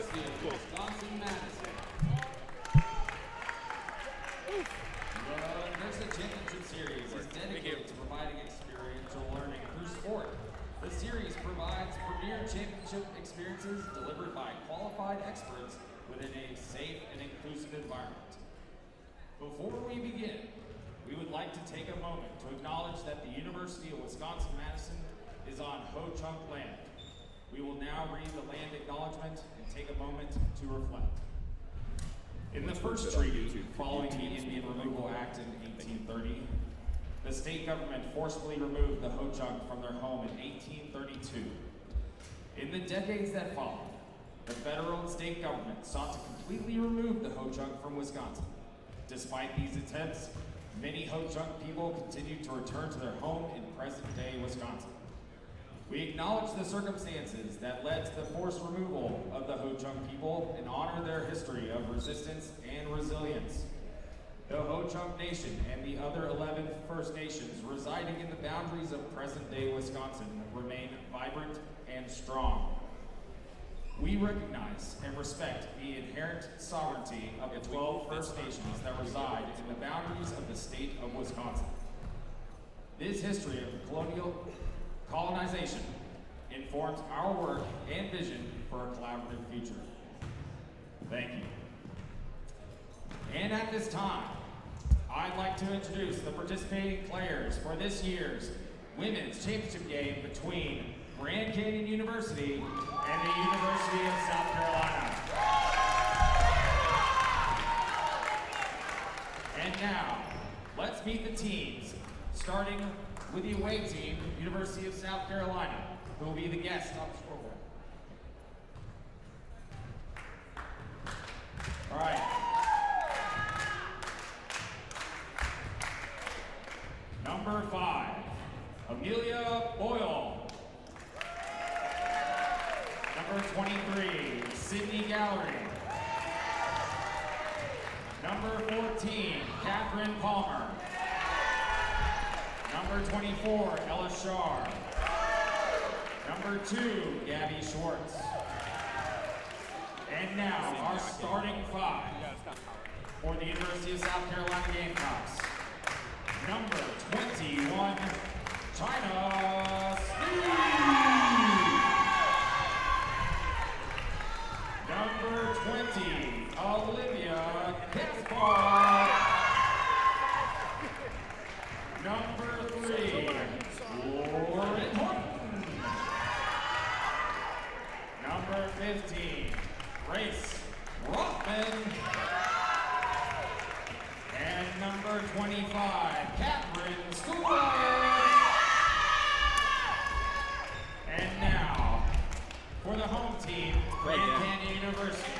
University of Wisconsin Madison. The NIRSA Championship Series is dedicated to providing experiential learning through sport. The series provides premier championship experiences delivered by qualified experts within a safe and inclusive environment. Before we begin, we would like to take a moment to acknowledge that the University of Wisconsin Madison is on Ho-Chunk land. We will now read the land acknowledgement and take a moment to reflect. In the first treaty following the Indian Removal Act in 1830, the state government forcibly removed the Ho-Chunk from their home in 1832. In the decades that followed, the federal and state government sought to completely remove the Ho-Chunk from Wisconsin. Despite these attempts, many Ho-Chunk people continue to return to their home in present-day Wisconsin. We acknowledge the circumstances that led to the forced removal of the Ho-Chunk people and honor their history of resistance and resilience. The Ho-Chunk Nation and the other 11 First Nations residing in the boundaries of present-day Wisconsin remain vibrant and strong. We recognize and respect the inherent sovereignty of the 12 First Nations that reside in the boundaries of the state of Wisconsin. This history of colonization informs our work and vision for a collaborative future. Thank you. And at this time, I'd like to introduce the participating players for this year's Women's Championship game between Grand Canyon University and the University of South Carolina. And now, let's meet the teams, starting with the away team, University of South Carolina, who will be the guest on the scoreboard. All right. Number 5, Amelia Boyle. Number 23, Sydney Gallery. Number 14, Catherine Palmer. Number 24, Ella Shar. Number 2, Gabby Schwartz. And now, our starting 5 for the University of South Carolina Gamecocks. Number 21, China Steve. Number 20, Olivia Gaspar. Number 3, Lauren Horton. Number 15, Grace Rothman. And number 25, Catherine Schoolmeyer. And now, for the home team, Grand Canyon University.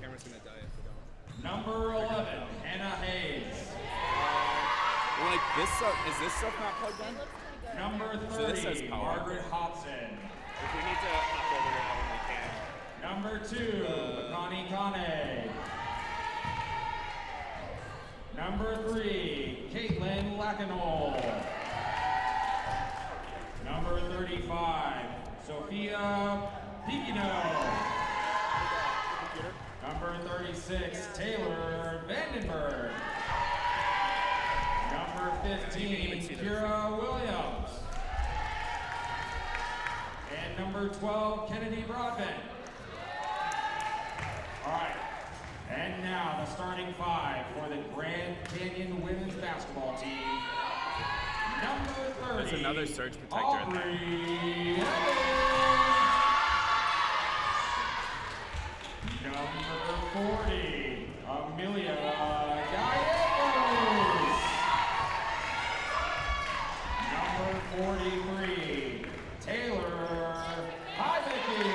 Camera's gonna die if we don't. Number 11, Hannah Hayes. Like this stuff, is this stuff not plugged in? Number 30, So this says power. Margaret Hobson. If we need to hop over there when we can. Number 2, Connie Kane. Number 3, Caitlin Lacanol. Number 35, Sophia Picino. Number 36, Taylor Vandenberg. Number 15, Kira Williams. And number 12, Kennedy Broadbent. All right, and now the starting 5 for the Grand Canyon women's basketball team. Number 30, There's another surge protector in there. Aubrey Evans. Number 40, Amelia Gallegos. Number 43, Taylor Hibeke.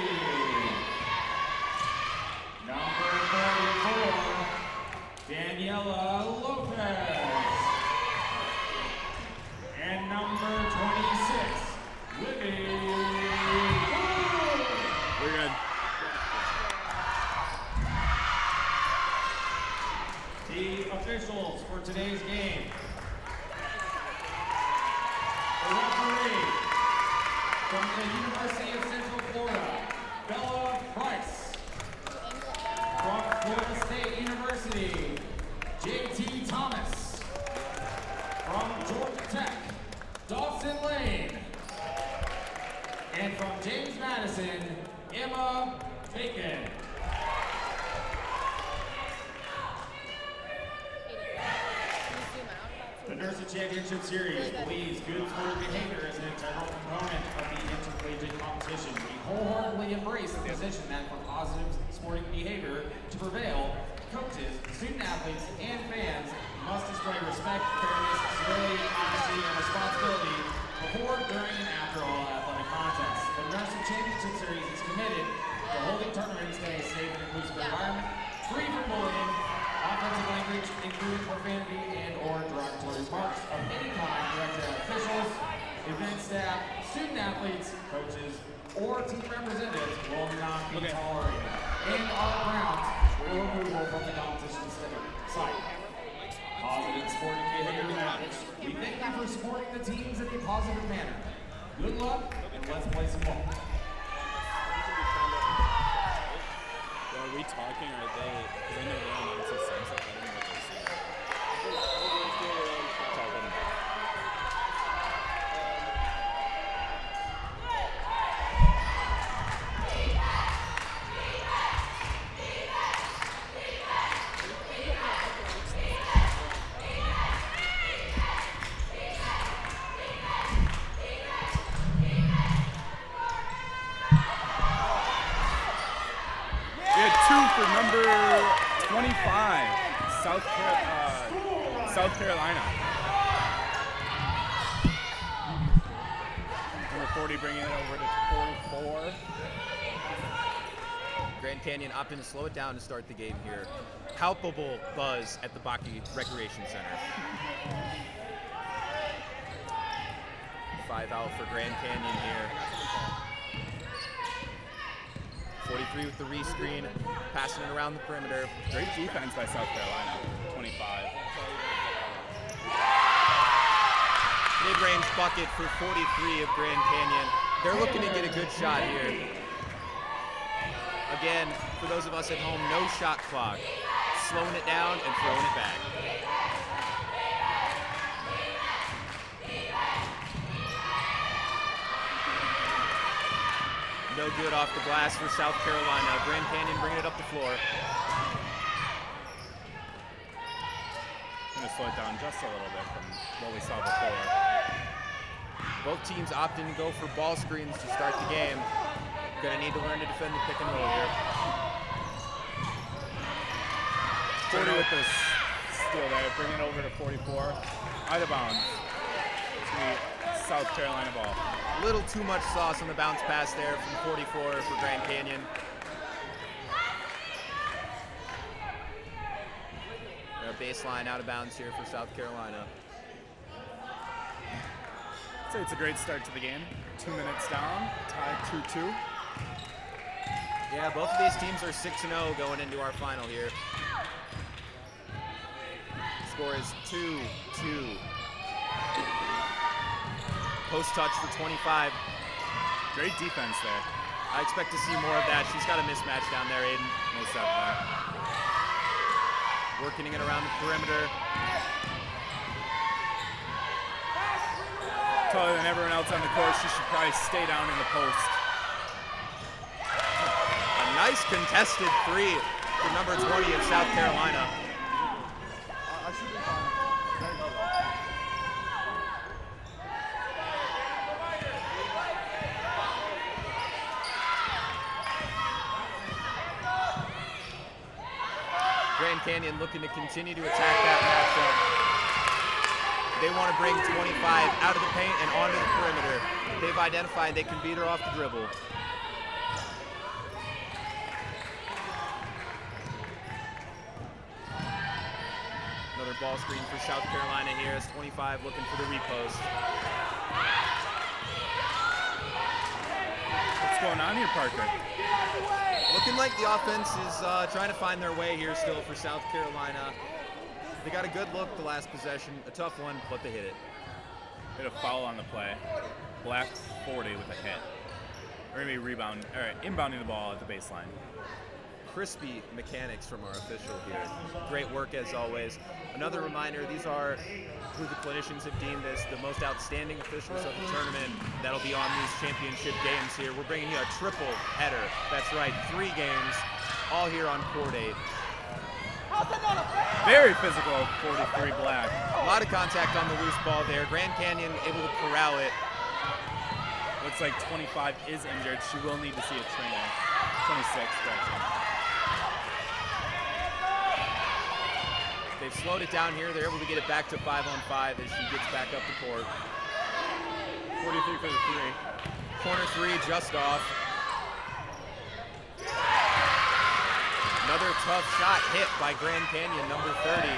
Number 34, Daniela Lopez. And number 26, Libby. We're good. The officials for today's game. The referee, From the University of Central Florida, Bella Price. From Florida State University, J.T. Thomas. From Georgia Tech, Dawson Lane. And from James Madison, Emma Bakke. The NIRSA Championship Series believes good sport behavior is an integral component of the intercollegiate competition. We wholeheartedly embrace the position that for positive sporting behavior to prevail, coaches, student athletes, and fans must display respect, fairness, civility, honesty, and responsibility before, during, and after all athletic contests. The NIRSA Championship Series is committed to holding tournaments in a safe and inclusive environment, free from bullying, offensive language, including profanity and or derogatory remarks of any kind directed at officials, event staff, student athletes, coaches, or team representatives will not be tolerated, and all grounds for removal from the competition site. Positive sporting behavior matters. We thank you for supporting the teams in a positive manner. Good luck, and let's play some ball. Are we talking, or are they? Because I know they're on the sunset. I don't know what they're saying. For number 25, South Carolina. Number 40 bringing it over to 44. Grand Canyon opting to slow it down to start the game here. Palpable buzz at the Bakke Recreation Center. 5 out for Grand Canyon here. 43 with the rescreen, passing it around the perimeter. Great defense by South Carolina, 25. Mid-range bucket for 43 of Grand Canyon. They're looking to get a good shot here. Again, for those of us at home, no shot clock. Slowing it down and throwing it back. No good off the glass for South Carolina. Grand Canyon bringing it up the floor. Going to slow it down just a little bit from what we saw before. Both teams opting to go for ball screens to start the game. Going to need to learn to defend the pick and roll here. 40 with this steal there, bring it over to 44. Out of bounds. It's going to be South Carolina ball. A little too much sauce on the bounce pass there from 44 for Grand Canyon. Our baseline out of bounds here for South Carolina. I'd say it's a great start to the game. 2 minutes down, tied 2-2. Yeah, both of these teams are 6-0 going into our final here. Score is 2-2. Post touch for 25. Great defense there. I expect to see more of that. She's got a mismatch down there, Aiden. Most definitely. Working it around the perimeter. Taller than everyone else on the court. She should probably stay down in the post. A nice contested three for number 20 of South Carolina. Grand Canyon looking to continue to attack that matchup. They want to bring 25 out of the paint and onto the perimeter. They've identified they can beat her off the dribble. Another ball screen for South Carolina here as 25 looking for the repost. What's going on here, Parker? Looking like the offense is trying to find their way here still for South Carolina. They got a good look the last possession, a tough one, but they hit it. Hit a foul on the play. Black 40 with a hit. We're going to be inbounding the ball at the baseline. Crispy mechanics from our official here. Great work as always. Another reminder, these are who the clinicians have deemed as the most outstanding officials of the tournament that'll be on these championship games here. We're bringing you a triple header. That's right, 3 games, all here on Court 8. Very physical, 43 Black. A lot of contact on the loose ball there. Grand Canyon able to corral it. Looks like 25 is injured. She will need to see a trainer. 26, correction. They've slowed it down here. They're able to get it back to 5-on-5 as she gets back up the court. 43 for the 3. Corner 3 just off. Another tough shot hit by Grand Canyon, number 30,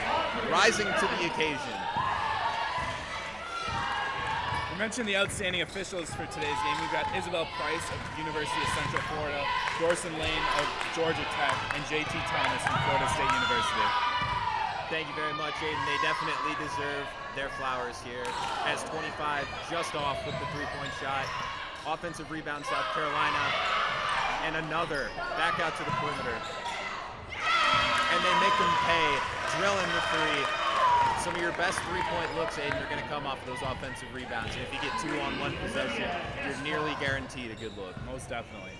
rising to the occasion. We mentioned the outstanding officials for today's game. We've got Isabel Price of the University of Central Florida, Dorson Lane of Georgia Tech, and JT Thomas from Florida State University. Thank you very much, Aiden. They definitely deserve their flowers here. As 25 just off with the 3-point shot. Offensive rebound, South Carolina. And another back out to the perimeter. And they make them pay, drilling the 3. Some of your best 3-point looks, Aiden, are going to come off of those offensive rebounds. And if you get 2 on 1 possession, you're nearly guaranteed a good look. Most definitely.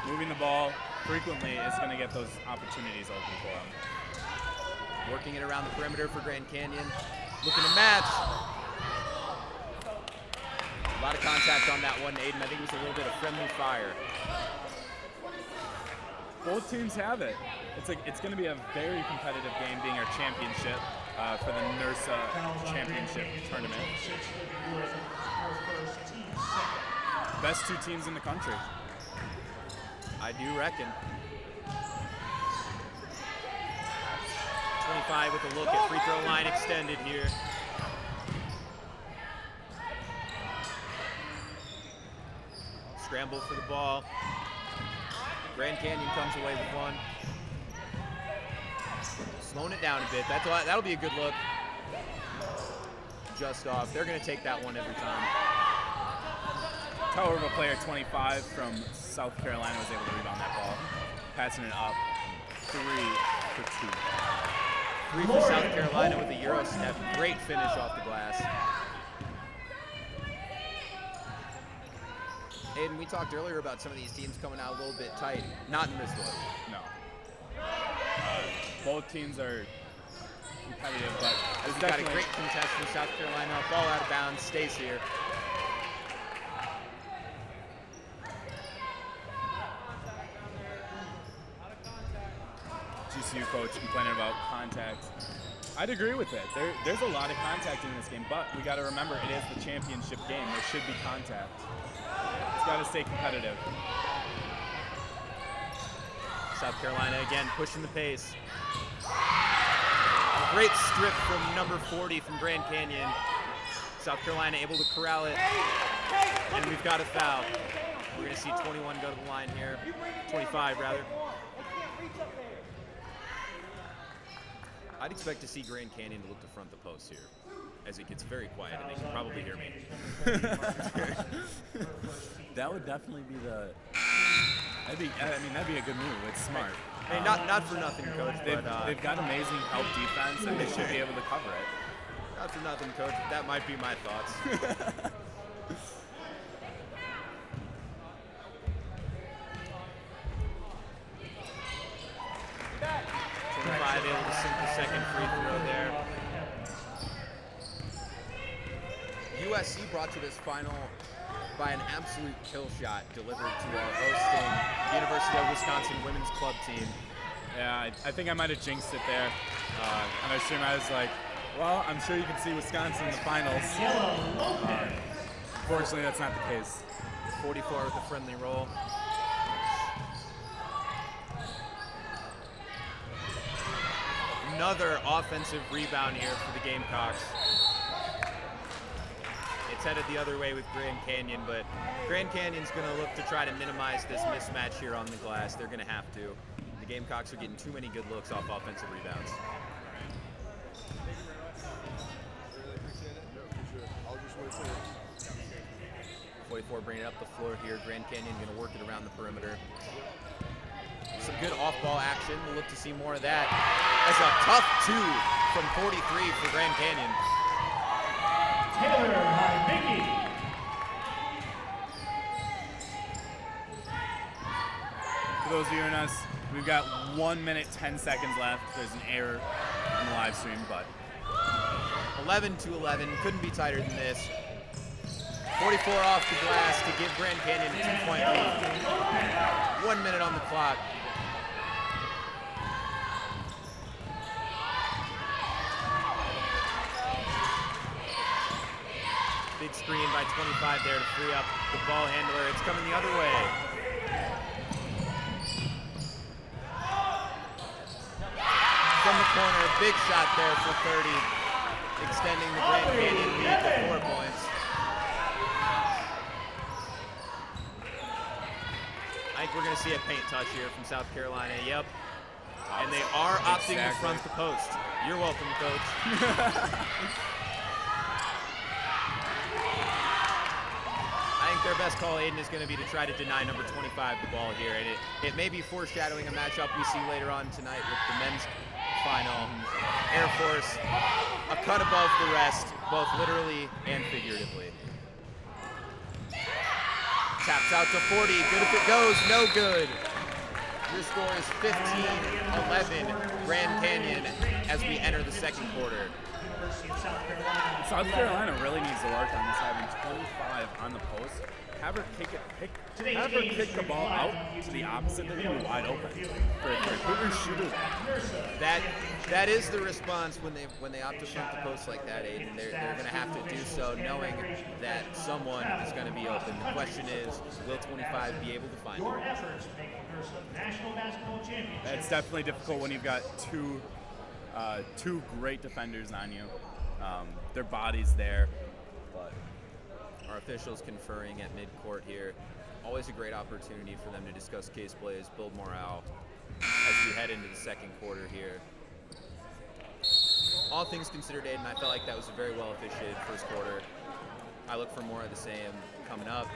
Moving the ball frequently is going to get those opportunities open for them. Working it around the perimeter for Grand Canyon. Looking to match. A lot of contact on that one, Aiden. I think it was a little bit of friendly fire. Both teams have it. It's going to be a very competitive game, being our championship for the NIRSA Championship Tournament. Best 2 teams in the country. I do reckon. 25 with a look at free throw line extended here. Scramble for the ball. Grand Canyon comes away with 1. Slowing it down a bit. That'll be a good look. Just off. They're going to take that one every time. However, player 25 from South Carolina was able to rebound that ball. Passing it up. 3 for 2. 3 for South Carolina with a Euro step. Great finish off the glass. Aiden, we talked earlier about some of these teams coming out a little bit tight. Not in this one. No. Both teams are competitive, but we've got a great contest from South Carolina. Ball out of bounds, stays here. GCU coach complaining about contact. I'd agree with it. There's a lot of contact in this game, but we got to remember it is the championship game. There should be contact. It's got to stay competitive. South Carolina again pushing the pace. Great strip from number 40 from Grand Canyon. South Carolina able to corral it. And we've got a foul. We're going to see 21 go to the line here. 25 rather. I'd expect to see Grand Canyon to look to front the post here, as it gets very quiet and they can probably hear me. That would definitely be that'd be a good move. It's smart. Hey, not for nothing, Coach, they've got amazing help defense and they should be able to cover it. Not for nothing, Coach, but that might be my thoughts. 25 able to sink the second free throw there. USC brought to this final by an absolute kill shot delivered to our hosting University of Wisconsin women's club team. Yeah, I think I might have jinxed it there. On our stream, I was like, well, I'm sure you can see Wisconsin in the finals. Unfortunately, that's not the case. 44 with a friendly roll. Another offensive rebound here for the Gamecocks. It's headed the other way with Grand Canyon, but Grand Canyon's going to look to try to minimize this mismatch here on the glass. They're going to have to. The Gamecocks are getting too many good looks off offensive rebounds. 44 bringing it up the floor here. Grand Canyon going to work it around the perimeter. Some good off-ball action. We'll look to see more of that. That's a tough 2 from 43 for Grand Canyon. Taylor Bakke. For those of you in us, we've got 1 minute, 10 seconds left. There's an error in the live stream, but 11-11, couldn't be tighter than this. 44 off the glass to give Grand Canyon a 2-point lead. 1 minute on the clock. Big screen by 25 there to free up the ball handler. It's coming the other way. From the corner, big shot there for 30, extending the Grand Canyon lead to 4 points. I think we're going to see a paint touch here from South Carolina. Yep. And they are opting to front the post. You're welcome, Coach. I think their best call, Aiden, is going to be to try to deny number 25 the ball here. And it may be foreshadowing a matchup we see later on tonight with the men's final. Air Force, a cut above the rest, both literally and figuratively. Taps out to 40, good if it goes, no good. Your score is 15-11, Grand Canyon, as we enter the second quarter. South Carolina really needs to work on this, having 25 on the post. Have her kick the ball out to the opposite. They're going to be wide open. For a shooter. That is the response when they opt to front the post like that, Aiden. They're going to have to do so knowing that someone is going to be open. The question is, will 25 be able to find Your him? efforts make the NIRSA National Basketball Championship. It's definitely difficult when you've got two great defenders on you. Their bodies there. But our officials conferring at midcourt here. Always a great opportunity for them to discuss case plays, build morale as we head into the second quarter here. All things considered, Aiden, I felt like that was a very well officiated first quarter. I look for more of the same coming up.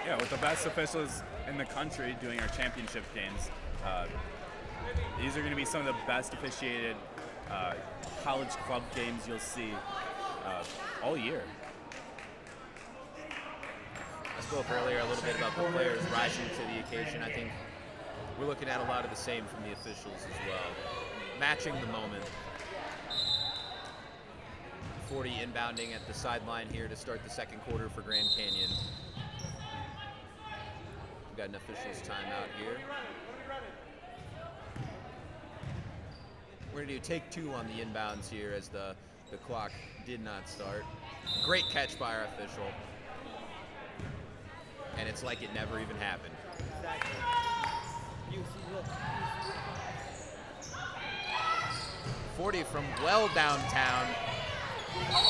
Yeah, with the best officials in the country doing our championship games, these are going to be some of the best officiated college club games you'll see all year. I spoke earlier a little bit about the players rising to the occasion. I think we're looking at a lot of the same from the officials as well. Matching the moment. 40 inbounding at the sideline here to start the second quarter for Grand Canyon. We've got an officials timeout here. We're going to do take 2 on the inbounds here as the clock did not start. Great catch by our official. And it's like it never even happened. 40 from well downtown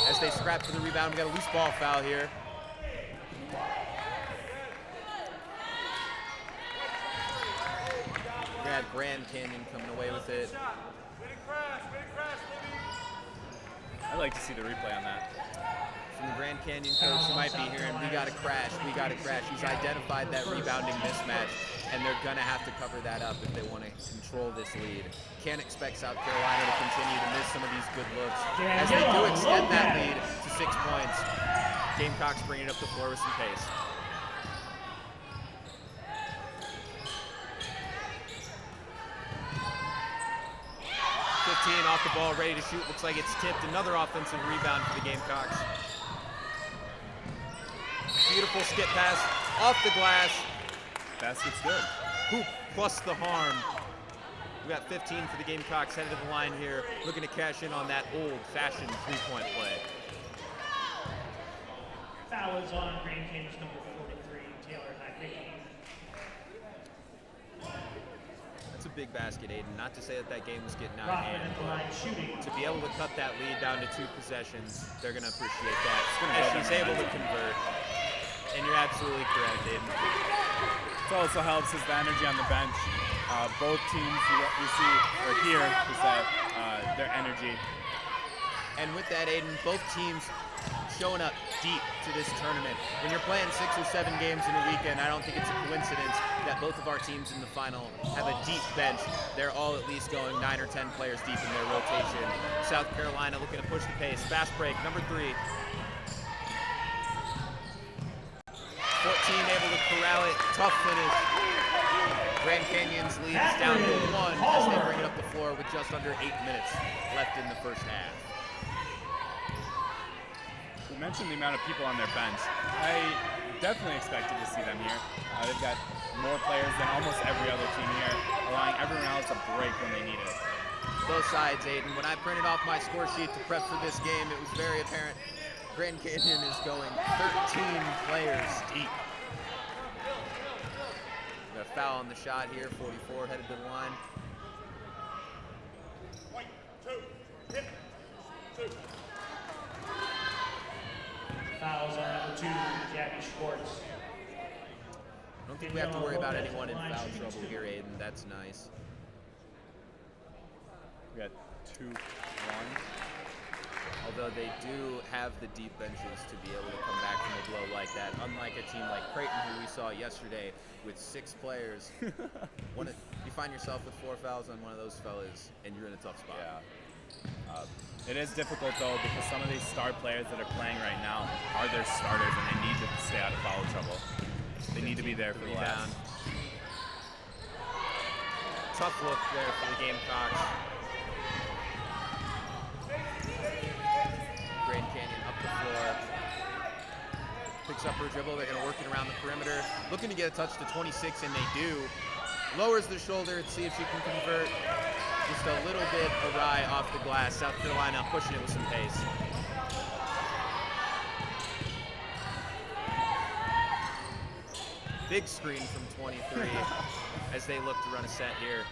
as they scrap for the rebound. We got a loose ball foul here. We got Grand Canyon coming away with it. I'd like to see the replay on that. From the Grand Canyon coach who might be here, and we got to crash. He's identified that rebounding mismatch, and they're going to have to cover that up if they want to control this lead. Can't expect South Carolina to continue to miss some of these good looks as they do extend that lead to 6 points. Gamecocks bringing it up the floor with some pace. Off the ball, ready to shoot. Looks like it's tipped. Another offensive rebound for the Gamecocks. Beautiful skip pass off the glass. Basket's good. Hoop plus the harm. We got 15 for the Gamecocks headed to the line here, looking to cash in on that old-fashioned three-point play. Foul is on Grand Canyon's number 43, Taylor Bakke. That's a big basket, Aiden. Not to say that game was getting out of hand, but to be able to cut that lead down to 2 possessions, they're going to appreciate that. As she's able to convert. And you're absolutely correct, Aiden. It also helps is the energy on the bench. Both teams you see or hear is that their energy. And with that, Aiden, both teams showing up deep to this tournament. When you're playing 6 or 7 games in a weekend, I don't think it's a coincidence that both of our teams in the final have a deep bench. They're all at least going 9 or 10 players deep in their rotation. South Carolina looking to push the pace. Fast break, number 3. 14 able to corral it. Tough finish. Grand Canyon's lead is down to 1 as they bring it up the floor with just under 8 minutes left in the first half. You mentioned the amount of people on their bench. I definitely expected to see them here. They've got more players than almost every other team here, allowing everyone else a break when they need it. Both sides, Aiden. When I printed off my score sheet to prep for this game, it was very apparent Grand Canyon is going 13 players deep. Got a foul on the shot here, 44 headed to the line. Fouls on number 2, Jackie Schwartz. I don't think we have to worry about anyone in foul trouble here, Aiden. That's nice. We got 2-1. Although they do have the deep benches to be able to come back from a blow like that, unlike a team like Creighton, who we saw yesterday with 6 players. You find yourself with 4 fouls on one of those fellas, and you're in a tough spot. Yeah. It is difficult, though, because some of these star players that are playing right now are their starters, and they need to stay out of foul trouble. They need to be there for the last. Tough look there for the Gamecocks. Grand Canyon up the floor. Picks up her dribble. They're going to work it around the perimeter. Looking to get a touch to 26, and they do. Lowers the shoulder to see if she can convert. Just a little bit awry off the glass. South Carolina pushing it with some pace. Big screen from 23 as they look to run a set here.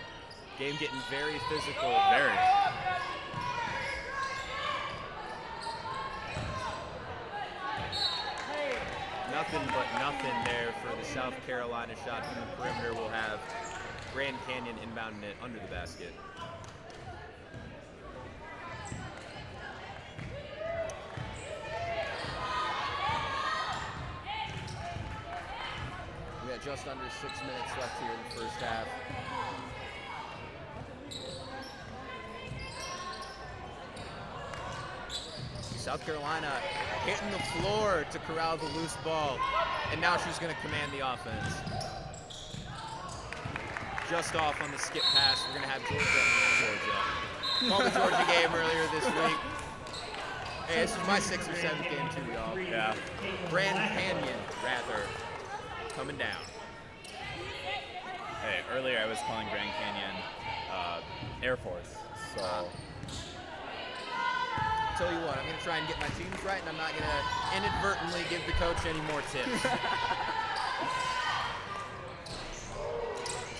Game getting very physical. Very. Nothing but nothing there for the South Carolina shot from the perimeter. Will have Grand Canyon inbounding it under the basket. We got just under 6 minutes left here in the first half. South Carolina hitting the floor to corral the loose ball, and now she's going to command the offense. Just off on the skip pass, we're going to have Georgia. Called the Georgia game earlier this week. Hey, this is my 6th or 7th game too, y'all. Yeah. Grand Canyon, rather, coming down. Hey, earlier I was calling Grand Canyon Air Force, so... Tell you what, I'm going to try and get my teams right, and I'm not going to inadvertently give the coach any more tips.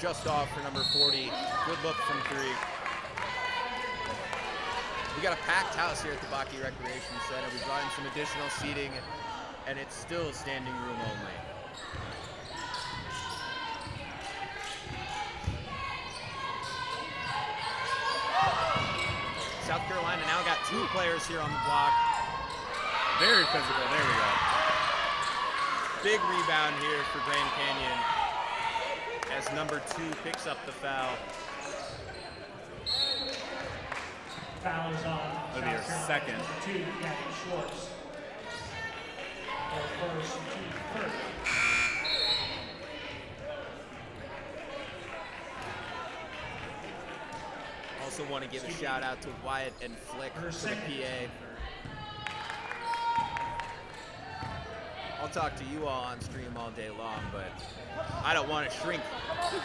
Just off for number 40. Good look from 3. We got a packed house here at the Bakke Recreation Center. We brought in some additional seating, and it's still standing room only. South Carolina now got 2 players here on the block. Very physical, there we go. Big rebound here for Grand Canyon as number 2 picks up the foul. Fouls on That'll be your second. 2, Jackie Schwartz. Their first, 2 Also want to give a shout out to Wyatt and Flick for the PA. I'll talk to you all on stream all day long, but I don't want to shrink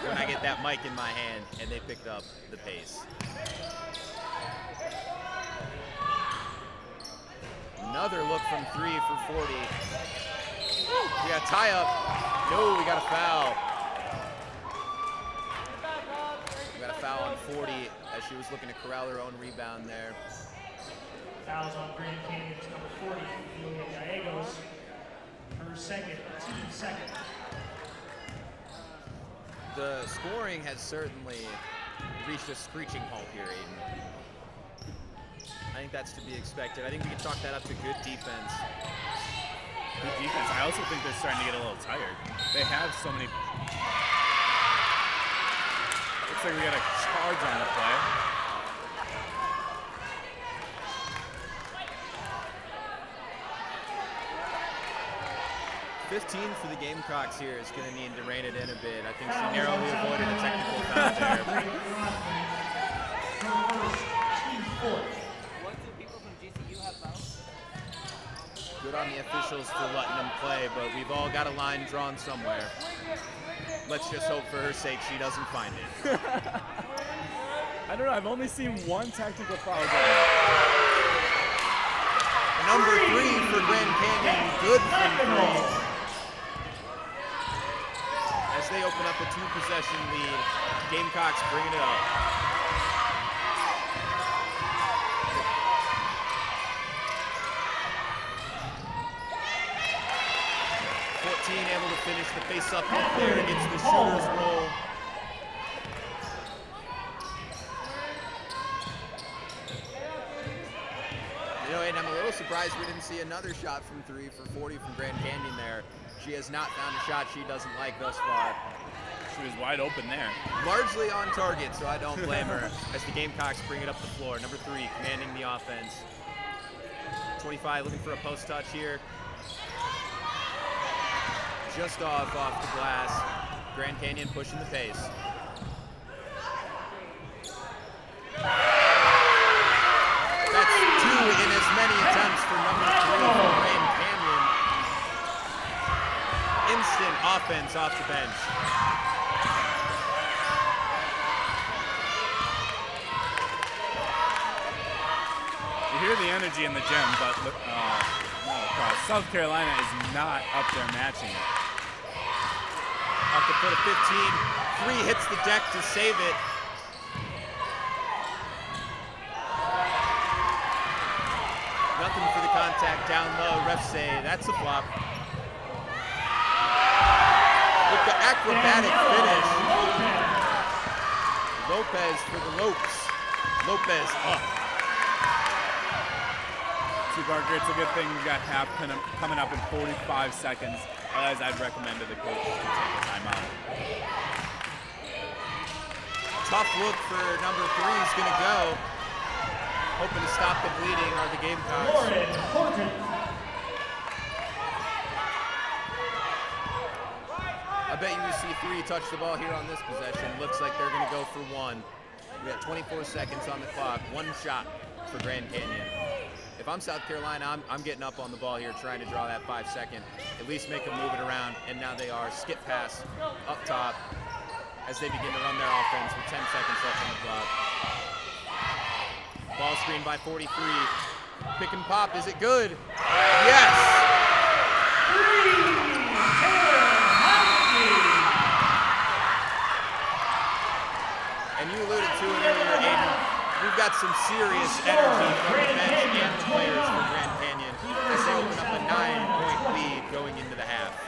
when I get that mic in my hand, and they picked up the pace. Another look from 3 for 40. We got a tie up. No, we got a foul. We got a foul on 40 as she was looking to corral her own rebound there. Fouls on Grand Canyon's number 40, Julia Gallegos. Her second, team second. The scoring has certainly reached a screeching halt here, Aiden. I think that's to be expected. I think we can chalk that up to good defense. Good defense. I also think they're starting to get a little tired. They have so many. Looks like we got a charge on the play. 15 for the Gamecocks here is going to need to rein it in a bit. I think she narrowly avoided a technical foul there. What do people from GCU have fouled? Good on the officials for letting them play, but we've all got a line drawn somewhere. Let's just hope for her sake she doesn't find it. I don't know. I've only seen one technical foul. Number 3 for Grand Canyon. Good from 3. As they open up a 2-possession lead, Gamecocks bringing it up. Able to finish the face-up up there against the shooter's roll. You know, and I'm a little surprised we didn't see another shot from 3 for 40 from Grand Canyon there. She has not found a shot she doesn't like thus far. She was wide open there. Largely on target, so I don't blame her as the Gamecocks bring it up the floor. Number 3 commanding the offense. 25 looking for a post touch here. Just off the glass. Grand Canyon pushing the pace. That's 2 in as many attempts for number 3 from Grand Canyon. Instant offense off the bench. You hear the energy in the gym, but South Carolina is not up there matching it. Off the foot of 15. 3 hits the deck to save it. Nothing for the contact down low. Refs say that's a flop. With the acrobatic finish. Lopez for the Lopes. Lopez up. See, Barker, it's a good thing we got half coming up in 45 seconds. Otherwise, I'd recommend to the coach to take a timeout. Tough look for number 3 is going to go. Hoping to stop the bleeding are the Gamecocks. I bet you will see 3 touch the ball here on this possession. Looks like they're going to go for 1. We got 24 seconds on the clock. 1 shot for Grand Canyon. If I'm South Carolina, I'm getting up on the ball here, trying to draw that 5-second, at least make them move it around, and now they are. Skip pass up top as they begin to run their offense with 10 seconds left on the clock. Ball screen by 43. Pick and pop, is it good? Yes! And you alluded to it earlier, Aiden. We've got some serious energy from the bench and the players for Grand Canyon as they open up a 9-point lead going into the half.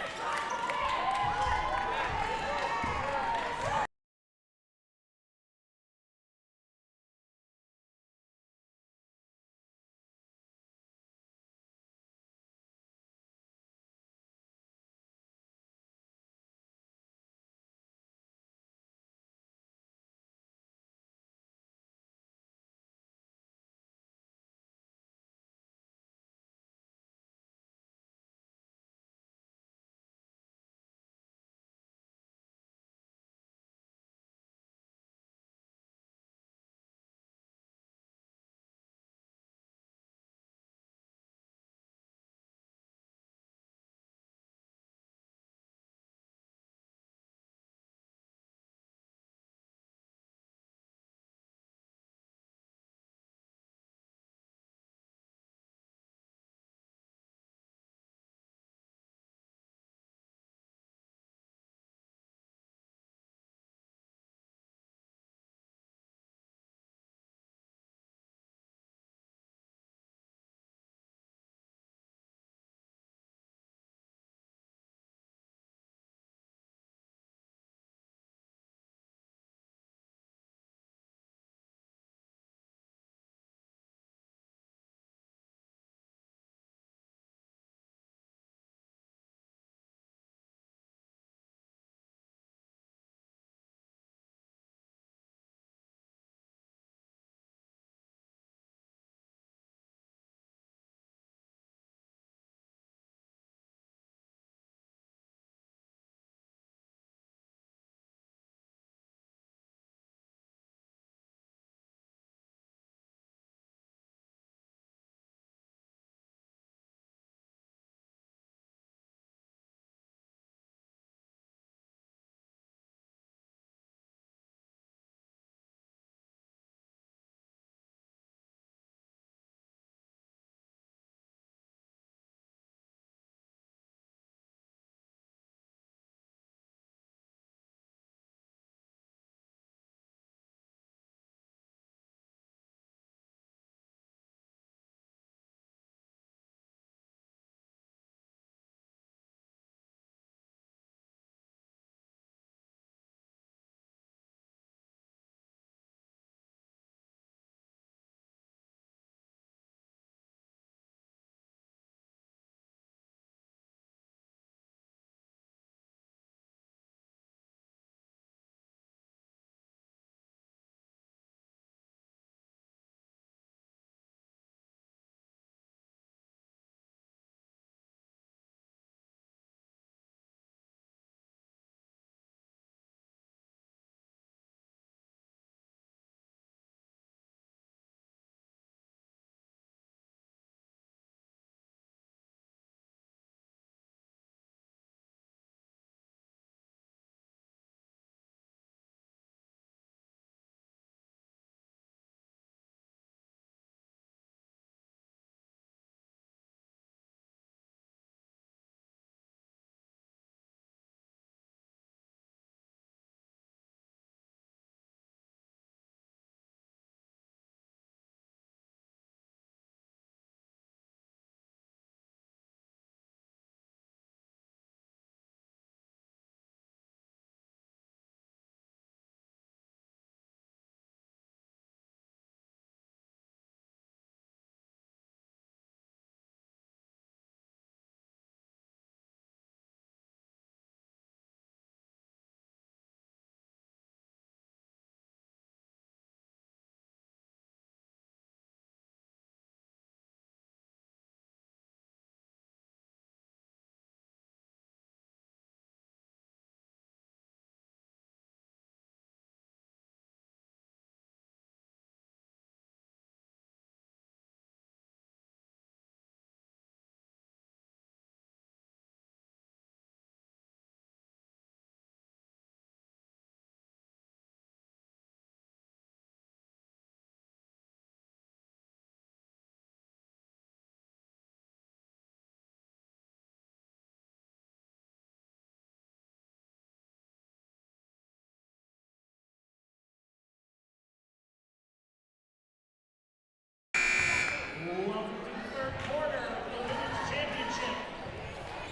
Welcome to the third quarter of the Women's Championship.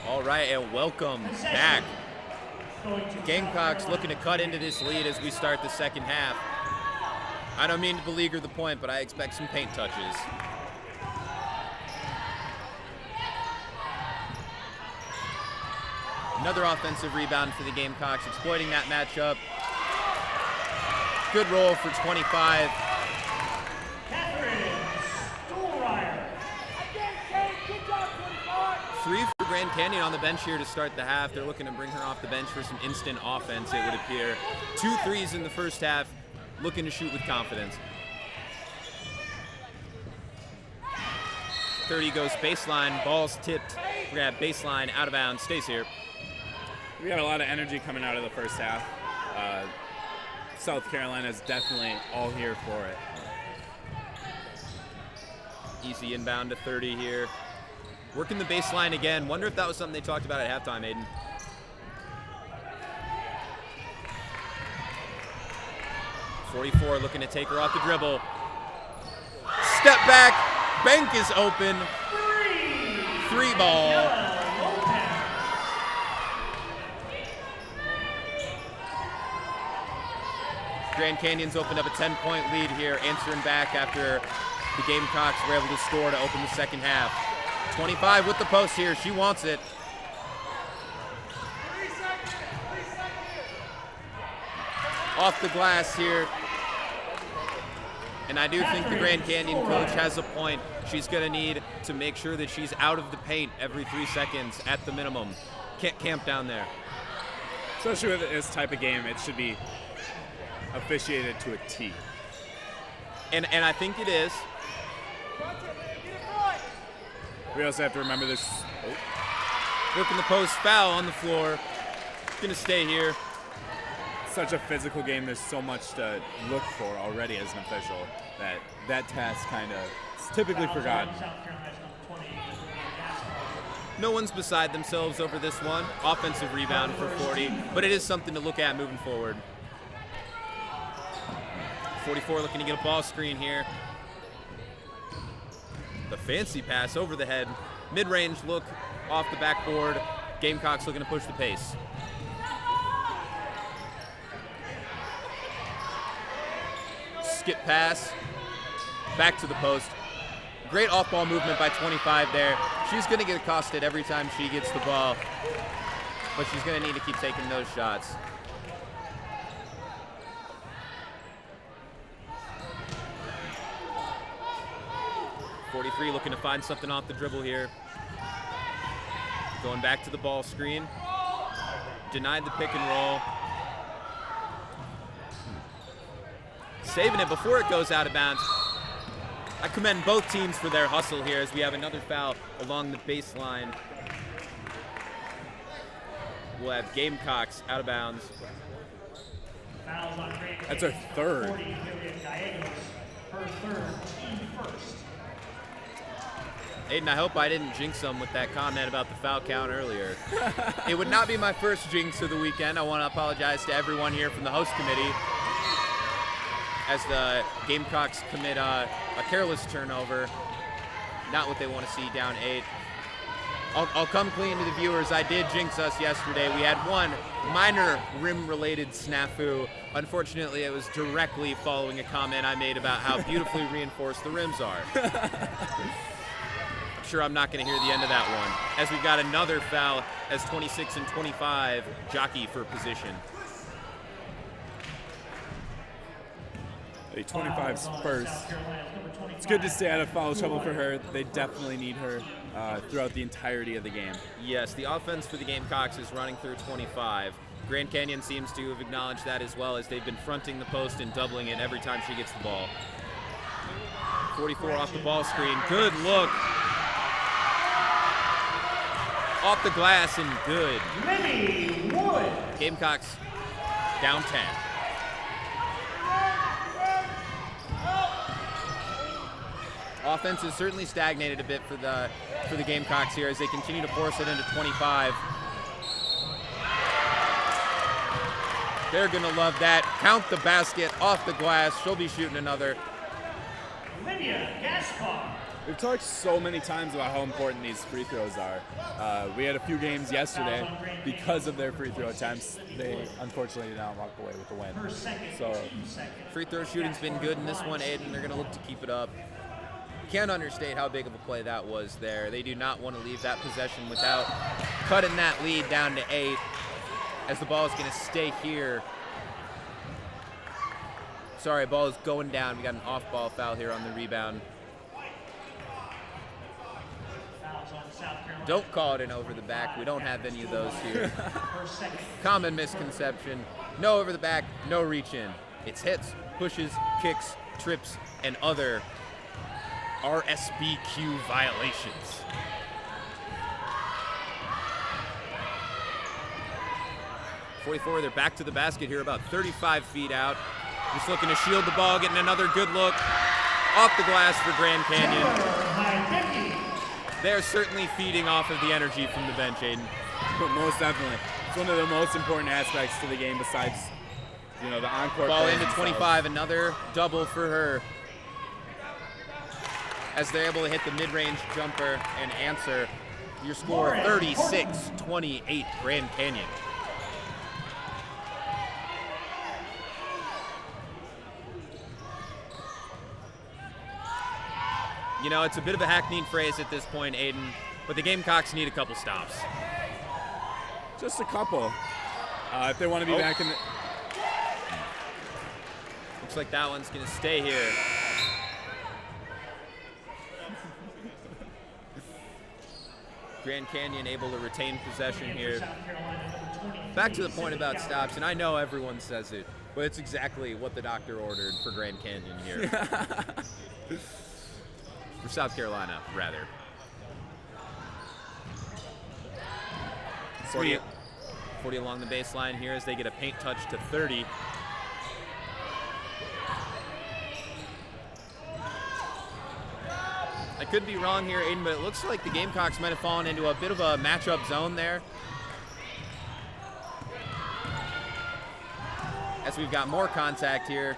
All right, and welcome back. Gamecocks looking to cut into this lead as we start the second half. I don't mean to beleaguer the point, but I expect some paint touches. Another offensive rebound for the Gamecocks, exploiting that matchup. Good roll for 25. Three for Grand Canyon on the bench here to start the half. They're looking to bring her off the bench for some instant offense, it would appear. 2 threes in the first half, looking to shoot with confidence. 30 goes baseline, ball's tipped. We're gonna have baseline out of bounds, stays here. We got a lot of energy coming out of the first half. South Carolina is definitely all here for it. Easy inbound to 30 here. Working the baseline again. Wonder if that was something they talked about at halftime, Aiden. .44 looking to take her off the dribble. Step back. Bank is open. 3 ball. Grand Canyon's opened up a 10-point lead here, answering back after the Gamecocks were able to score to open the second half. 25 with the post here. She wants it. Off the glass here. And I do think the Grand Canyon coach has a point. She's going to need to make sure that she's out of the paint every 3 seconds at the minimum. Can't camp down there. Especially with this type of game, it should be officiated to a T. And I think it is. We also have to remember this. Working the post, foul on the floor. Gonna stay here. Such a physical game. There's so much to look for already as an official that task kind of is typically forgotten. No one's beside themselves over this one. Offensive rebound for 40, but it is something to look at moving forward. 44 looking to get a ball screen here. The fancy pass over the head. Mid-range look off the backboard. Gamecocks looking to push the pace. Skip pass. Back to the post. Great off-ball movement by 25 there. She's going to get accosted every time she gets the ball, but she's going to need to keep taking those shots. .43 looking to find something off the dribble here. Going back to the ball screen. Denied the pick and roll. Saving it before it goes out of bounds. I commend both teams for their hustle here as we have another foul along the baseline. We'll have Gamecocks out of bounds. That's our third. Her third, team first. Aiden, I hope I didn't jinx them with that comment about the foul count earlier. It would not be my first jinx of the weekend. I want to apologize to everyone here from the host committee as the Gamecocks commit a careless turnover. Not what they want to see down 8. I'll come clean to the viewers. I did jinx us yesterday. We had one minor rim-related snafu. Unfortunately, it was directly following a comment I made about how beautifully reinforced the rims are. I'm sure I'm not going to hear the end of that one, as we've got another foul as 26 and 25 jockey for position. 25's first. It's good to stay out of foul trouble for her. They definitely need her throughout the entirety of the game. Yes, the offense for the Gamecocks is running through 25. Grand Canyon seems to have acknowledged that as well, as they've been fronting the post and doubling it every time she gets the ball. 44 off the ball screen. Good look. Off the glass and good. Gamecocks down 10. Offense has certainly stagnated a bit for the Gamecocks here as they continue to force it into 25. They're going to love that. Count the basket off the glass. She'll be shooting another. We've talked so many times about how important these free throws are. We had a few games yesterday because of their free throw attempts. They unfortunately did not walk away with the win. So Free throw shooting's been good in this one, Aiden. They're going to look to keep it up. Can't understate how big of a play that was there. They do not want to leave that possession without cutting that lead down to 8, as the ball is going to stay here. Sorry, ball is going down. We got an off-ball foul here on the rebound. Don't call it an over the back. We don't have any of those here. Common misconception. No over the back, no reach in. It's hits, pushes, kicks, trips, and other RSBQ violations. .44, they're back to the basket here, about 35 feet out. Just looking to shield the ball, getting another good look off the glass for Grand Canyon. They're certainly feeding off of the energy from the bench, Aiden. Most definitely. It's one of the most important aspects to the game besides, the encore. Ball into 25, another double for her. As they're able to hit the mid-range jumper and answer. Your score 36-28 Grand Canyon. It's a bit of a hackneyed phrase at this point, Aiden, but the Gamecocks need a couple stops. Just a couple. If they want to be back in the... Looks like that one's going to stay here. Grand Canyon able to retain possession here. Back to the point about stops, and I know everyone says it, but it's exactly what the doctor ordered for Grand Canyon here. For South Carolina, rather. 40 along the baseline here as they get a paint touch to 30. I could be wrong here, Aiden, but it looks like the Gamecocks might have fallen into a bit of a matchup zone there. As we've got more contact here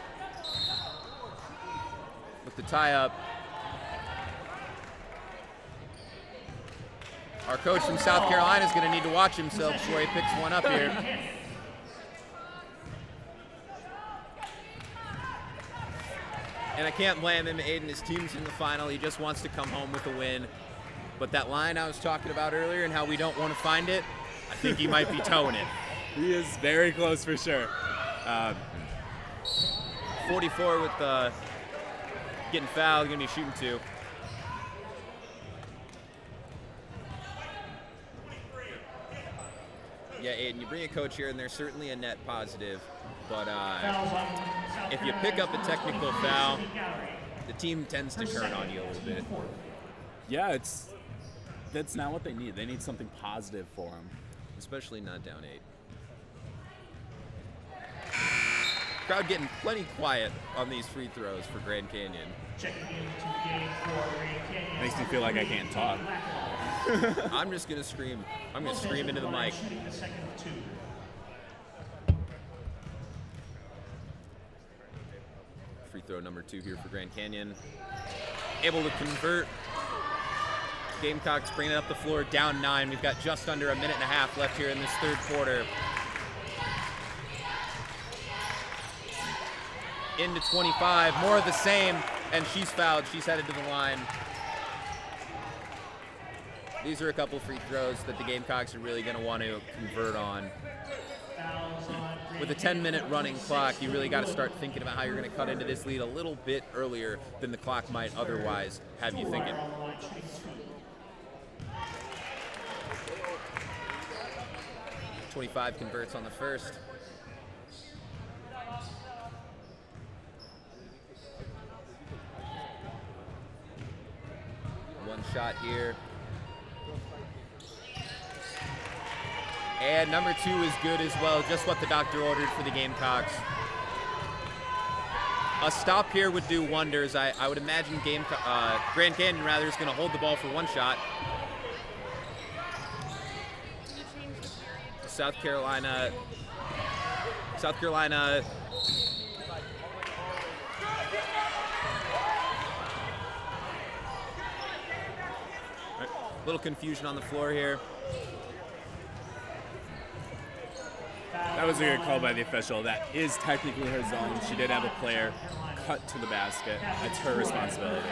with the tie-up. Our coach from South Carolina is going to need to watch himself before he picks one up here. And I can't blame him, Aiden. His team's in the final. He just wants to come home with a win. But that line I was talking about earlier and how we don't want to find it, I think he might be towing it. He is very close for sure. 44 with getting fouled, going to be shooting 2. Yeah, Aiden, you bring a coach here, and they're certainly a net positive. But if you pick up a technical foul, the team tends to turn on you a little bit. Yeah, that's not what they need. They need something positive for them. Especially not down 8. Crowd getting plenty quiet on these free throws for Grand Canyon. Makes me feel like I can't talk. I'm just going to scream. I'm going to scream into the mic. Free throw number 2 here for Grand Canyon. Able to convert. Gamecocks bringing it up the floor, down 9. We've got just under a minute and a half left here in this third quarter. Into 25, more of the same, and she's fouled. She's headed to the line. These are a couple free throws that the Gamecocks are really going to want to convert on. With a 10-minute running clock, you really got to start thinking about how you're going to cut into this lead a little bit earlier than the clock might otherwise have you thinking. .25 converts on the first. One shot here. And number 2 is good as well, just what the doctor ordered for the Gamecocks. A stop here would do wonders. I would imagine Grand Canyon rather is going to hold the ball for one shot. South Carolina. Little confusion on the floor here. That was a good call by the official. That is technically her zone. She did have a player cut to the basket. That's her responsibility.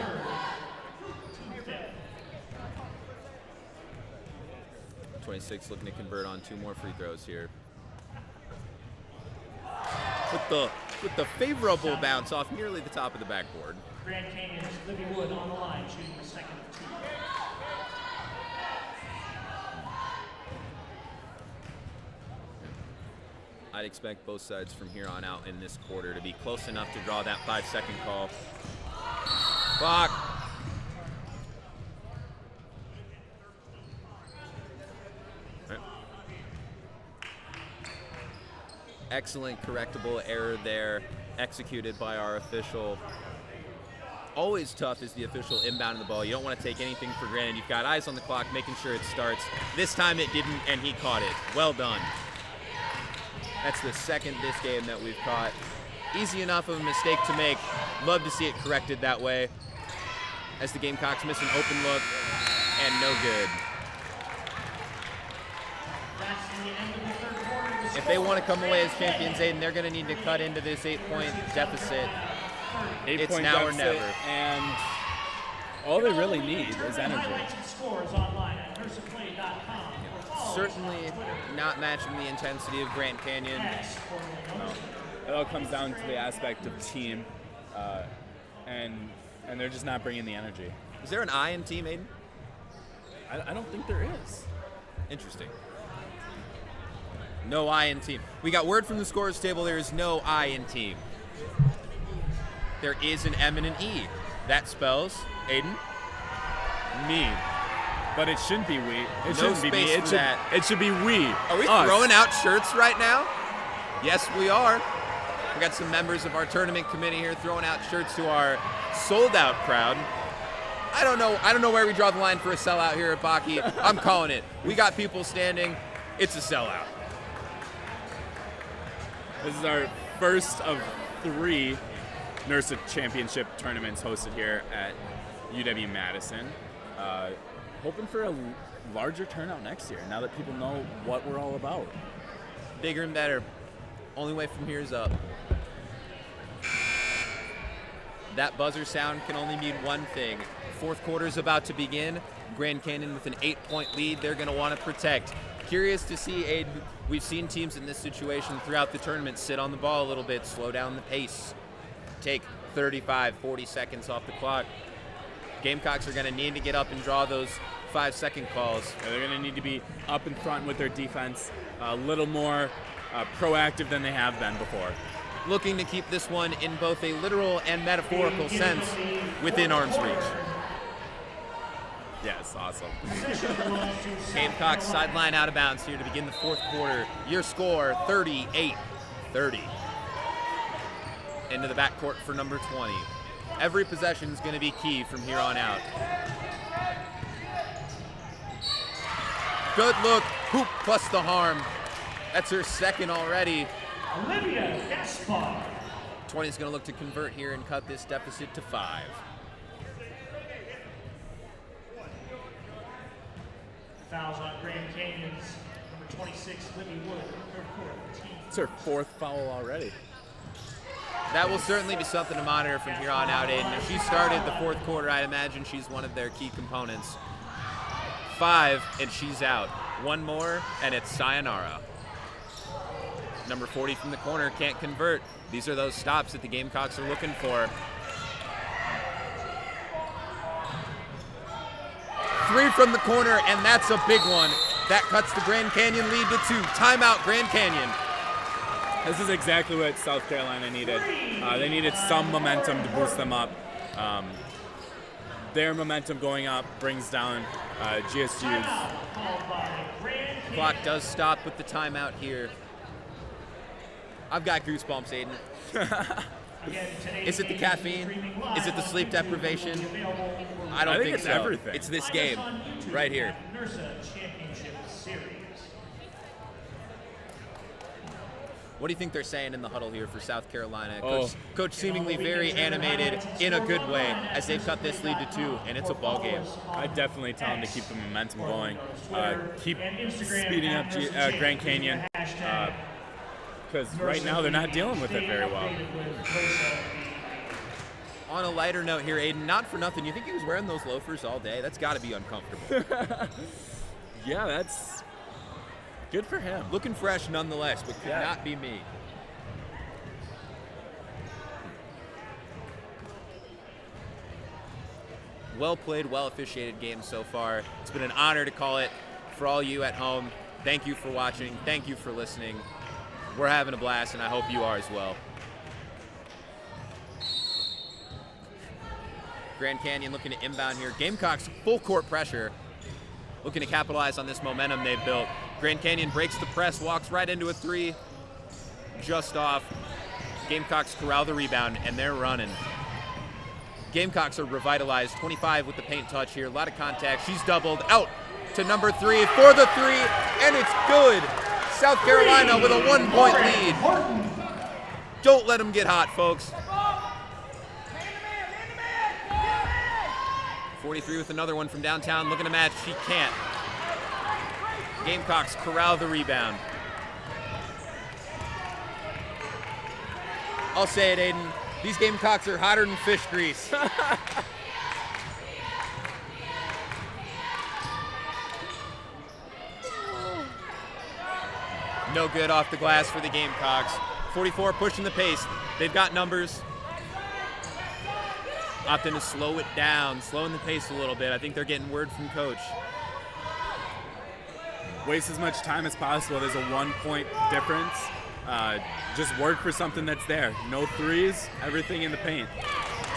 .26 looking to convert on 2 more free throws here. With the favorable bounce off nearly the top of the backboard. Grand Canyon's Libby Wood on the line, shooting the second of 2. I'd expect both sides from here on out in this quarter to be close enough to draw that 5-second call. Clock. Excellent correctable error there, executed by our official. Always tough is the official inbound of the ball. You don't want to take anything for granted. You've got eyes on the clock, making sure it starts. This time it didn't, and he caught it. Well done. That's the second this game that we've caught. Easy enough of a mistake to make. Love to see it corrected that way. As the Gamecocks miss an open look, and no good. That's the end of the third quarter. If they want to come away as champions, Aiden, they're going to need to cut into this 8-point deficit. It's now or never. And all they really need is energy. Highlights and scores online at NIRSAPlay.com. Certainly not matching the intensity of Grand Canyon. It all comes down to the aspect of team, and they're just not bringing the energy. Is there an I in team, Aiden? I don't think there is. Interesting. No I in team. We got word from the scorers table. There is no I in team. There is an M and an E. That spells, Aiden? Me. But it shouldn't be we. It No shouldn't be me. space for that. It should be we. Are we us. throwing out shirts right now? Yes, we are. We got some members of our tournament committee here throwing out shirts to our sold-out crowd. I don't know where we draw the line for a sellout here at Bakke. I'm calling it. We got people standing. It's a sellout. This is our first of 3 NIRSA Championship tournaments hosted here at UW Madison. Hoping for a larger turnout next year, now that people know what we're all about. Bigger and better. Only way from here is up. That buzzer sound can only mean one thing. Fourth quarter is about to begin. Grand Canyon with an 8-point lead they're going to want to protect. Curious to see, Aiden, we've seen teams in this situation throughout the tournament sit on the ball a little bit, slow down the pace, take 35, 40 seconds off the clock. Gamecocks are going to need to get up and draw those 5-second calls. Yeah, they're going to need to be up in front with their defense, a little more proactive than they have been before. Looking to keep this one in both a literal and metaphorical sense within arm's reach. Yes, awesome. Gamecocks sideline out of bounds here to begin the fourth quarter. Your score, 38-30. Into the backcourt for number 20. Every possession is going to be key from here on out. Good look, hoop plus the harm. That's her second already. Olivia Gaspar. 20 is going to look to convert here and cut this deficit to 5. Fouls on Grand Canyon's number 26, Libby Wood, third quarter. It's her 4th foul already. That will certainly be something to monitor from here on out, Aiden. If she started the fourth quarter, I'd imagine she's one of their key components. 5, and she's out. One more, and it's sayonara. Number 40 from the corner can't convert. These are those stops that the Gamecocks are looking for. 3 from the corner, and that's a big one. That cuts the Grand Canyon lead to 2. Timeout, Grand Canyon. This is exactly what South Carolina needed. They needed some momentum to boost them up. Their momentum going up brings down GSU's. Clock does stop with the timeout here. I've got goosebumps, Aiden. Is it the caffeine? Is it the sleep deprivation? I don't think it's so. everything. It's this game right here. What do you think they're saying in the huddle here for South Carolina? Oh. Coach seemingly very animated in a good way as they've cut this lead to 2, and it's a ball game. I'd definitely tell them to keep the momentum going, keep speeding up Grand Canyon, because right now they're not dealing with it very well. On a lighter note here, Aiden, not for nothing, you think he was wearing those loafers all day? That's got to be uncomfortable. Yeah, that's good for him. Looking fresh nonetheless, but could not be me. Well played, well officiated game so far. It's been an honor to call it for all you at home. Thank you for watching. Thank you for listening. We're having a blast, and I hope you are as well. Grand Canyon looking to inbound here. Gamecocks full court pressure, looking to capitalize on this momentum they've built. Grand Canyon breaks the press, walks right into a 3, just off. Gamecocks corral the rebound, and they're running. Gamecocks are revitalized, 25 with the paint touch here, a lot of contact. She's doubled, out to number 3 for the 3, and it's good. South Carolina with a 1-point lead. Don't let them get hot, folks. 43 with another one from downtown, looking to match, she can't. Gamecocks corral the rebound. I'll say it, Aiden. These Gamecocks are hotter than fish grease. No good off the glass for the Gamecocks. 44 pushing the pace. They've got numbers. Opting to slow it down, slowing the pace a little bit. I think they're getting word from coach. Waste as much time as possible. There's a 1-point difference. Just work for something that's there. No threes, everything in the paint.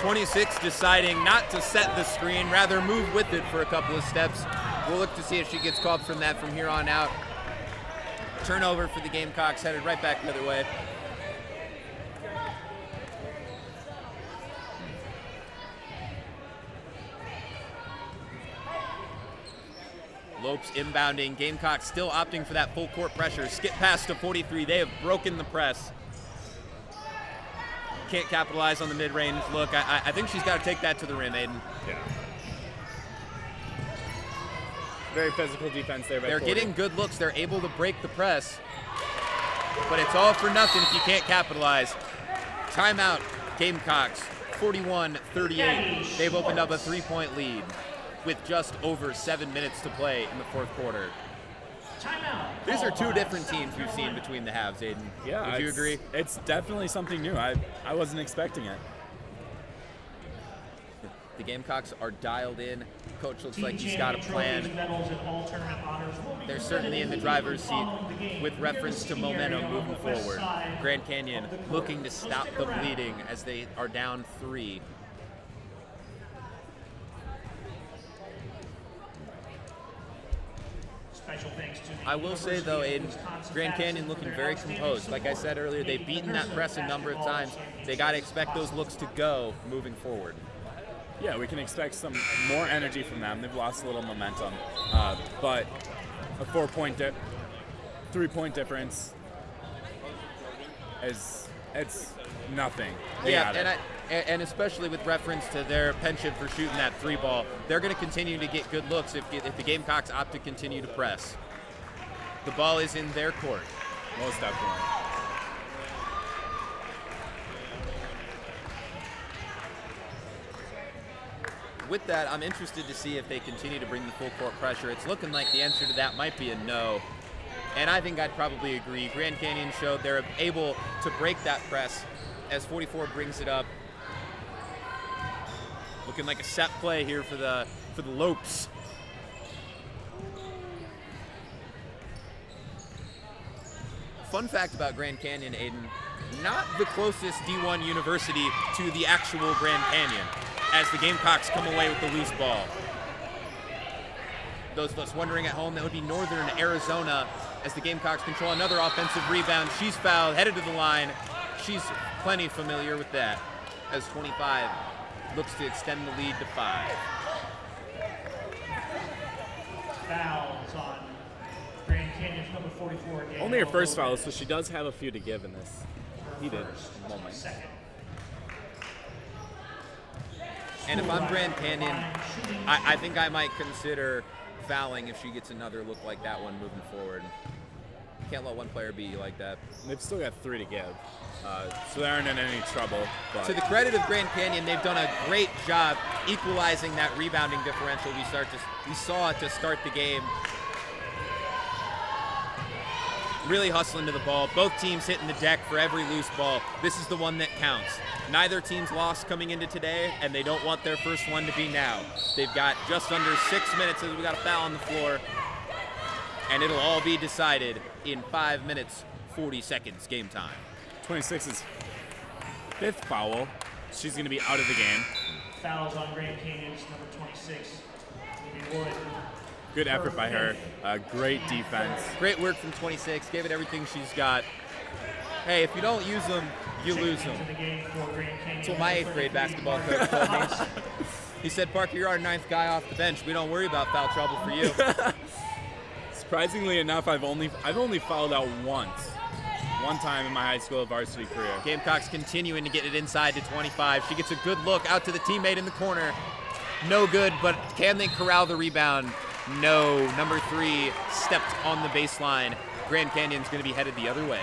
26 deciding not to set the screen, rather move with it for a couple of steps. We'll look to see if she gets called from that from here on out. Turnover for the Gamecocks, headed right back the other way. Lopes inbounding. Gamecocks still opting for that full court pressure. Skip pass to 43. They have broken the press. Can't capitalize on the mid-range look. I think she's got to take that to the rim, Aiden. Yeah. Very physical defense there by They're 40. getting good looks. They're able to break the press. But it's all for nothing if you can't capitalize. Timeout, Gamecocks, 41-38. They've opened up a 3-point lead with just over 7 minutes to play in the fourth quarter. These are 2 different teams we've seen between the halves, Aiden. Yeah, would you agree? It's definitely something new. I wasn't expecting it. The Gamecocks are dialed in. Coach looks like he's got a plan. They're certainly in the driver's seat with reference to momentum moving forward. Grand Canyon looking to stop the bleeding as they are down 3. I will say, though, Aiden, Grand Canyon looking very composed. Like I said earlier, they've beaten that press a number of times. They got to expect those looks to go moving forward. Yeah, we can expect some more energy from them. They've lost a little momentum. But a 3-point difference it's nothing. And especially with reference to their penchant for shooting that 3 ball, they're going to continue to get good looks if the Gamecocks opt to continue to press. The ball is in their court. Most definitely. With that, I'm interested to see if they continue to bring the full court pressure. It's looking like the answer to that might be a no. And I think I'd probably agree. Grand Canyon showed they're able to break that press as 44 brings it up. Looking like a set play here for the Lopes. Fun fact about Grand Canyon, Aiden, not the closest D1 university to the actual Grand Canyon, as the Gamecocks come away with the loose ball. Those of us wondering at home, that would be Northern Arizona, as the Gamecocks control another offensive rebound. She's fouled, headed to the line. She's plenty familiar with that, as 25 looks to extend the lead to 5. Fouls on Grand Canyon's number 44. Only her first foul, so she does have a few to give in this heated moment. Second. And if I'm Grand Canyon, I think I might consider fouling if she gets another look like that one moving forward. Can't let one player beat you like that. They've still got 3 to give, so they aren't in any trouble. But To the credit of Grand Canyon, they've done a great job equalizing that rebounding differential we saw to start the game. Really hustling to the ball. Both teams hitting the deck for every loose ball. This is the one that counts. Neither team's lost coming into today, and they don't want their first one to be now. They've got just under 6 minutes as we got a foul on the floor, and it'll all be decided in 5 minutes, 40 seconds game time. 26's 5th foul. She's going to be out of the game. Fouls on Grand Canyon's number 26. Maybe Wood. Good effort by her. Great defense. Great work from 26. Gave it everything she's got. Hey, if you don't use them, you lose them. That's what my 8th grade basketball coach told me. He said, Parker, you're our 9th guy off the bench. We don't worry about foul trouble for you. Surprisingly enough, I've only fouled out once. One time in my high school varsity career. Gamecocks continuing to get it inside to 25. She gets a good look out to the teammate in the corner. No good, but can they corral the rebound? No. Number 3 stepped on the baseline. Grand Canyon's going to be headed the other way.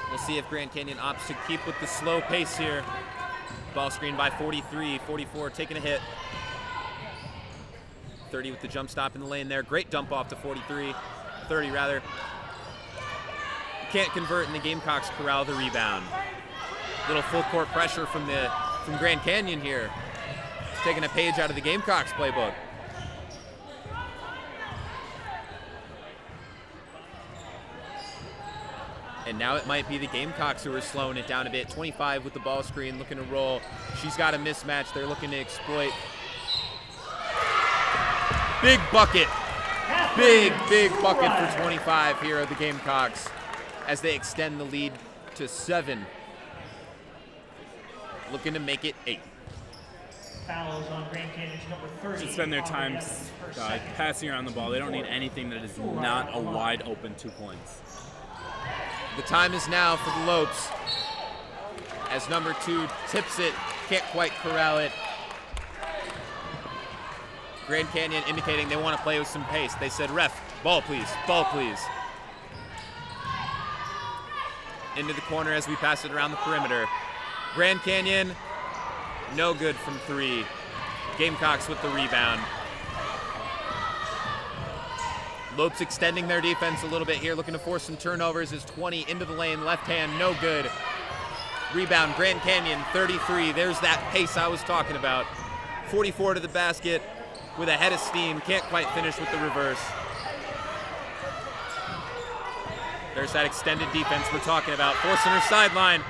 We'll see if Grand Canyon opts to keep with the slow pace here. Ball screen by 43, 44 taking a hit. 30 with the jump stop in the lane there. Great dump off to 30 rather. Can't convert, and the Gamecocks corral the rebound. Little full court pressure from Grand Canyon here. Taking a page out of the Gamecocks playbook. And now it might be the Gamecocks who are slowing it down a bit. 25 with the ball screen, looking to roll. She's got a mismatch they're looking to exploit. Big bucket. Big bucket for 25 here of the Gamecocks as they extend the lead to 7. Looking to make it 8. Fouls on Grand Canyon's number 30. Should spend their time passing around the ball. They don't need anything that is not a wide open 2 points. The time is now for the Lopes as number 2 tips it, can't quite corral it. Grand Canyon indicating they want to play with some pace. They said, ref, ball please, ball please. Into the corner as we pass it around the perimeter. Grand Canyon, no good from 3. Gamecocks with the rebound. Lopes extending their defense a little bit here, looking to force some turnovers as 20 into the lane, left hand, no good. Rebound, Grand Canyon, 33. There's that pace I was talking about. 44 to the basket with a head of steam. Can't quite finish with the reverse. There's that extended defense we're talking about. Forcing her sideline.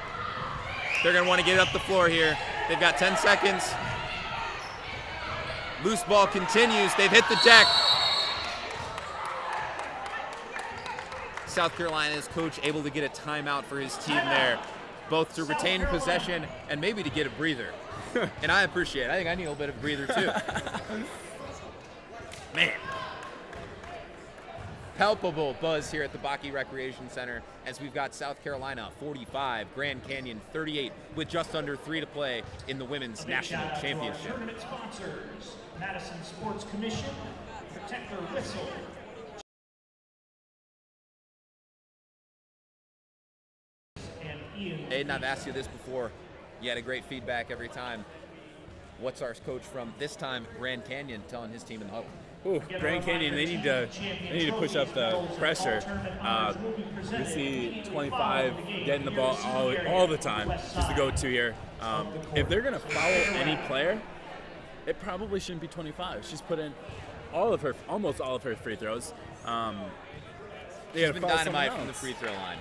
They're going to want to get it up the floor here. They've got 10 seconds. Loose ball continues. They've hit the deck. South Carolina's coach able to get a timeout for his team there, both to retain possession and maybe to get a breather. And I appreciate it. I think I need a little bit of a breather too. Man. Palpable buzz here at the Bakke Recreation Center as we've got South Carolina 45, Grand Canyon 38 with just under 3 to play in the Women's National Championship. Tournament sponsors, Madison Sports Commission, Protector Whistle. Aiden, I've asked you this before. You had a great feedback every time. What's our coach from this time, Grand Canyon, telling his team in the huddle? Ooh, Grand Canyon, they need to push up the pressure. We see 25 getting the ball all the time, just the go-to here. If they're going to foul any player, it probably shouldn't be 25. She's put in almost all of her free throws. She's been dynamite from the free throw line.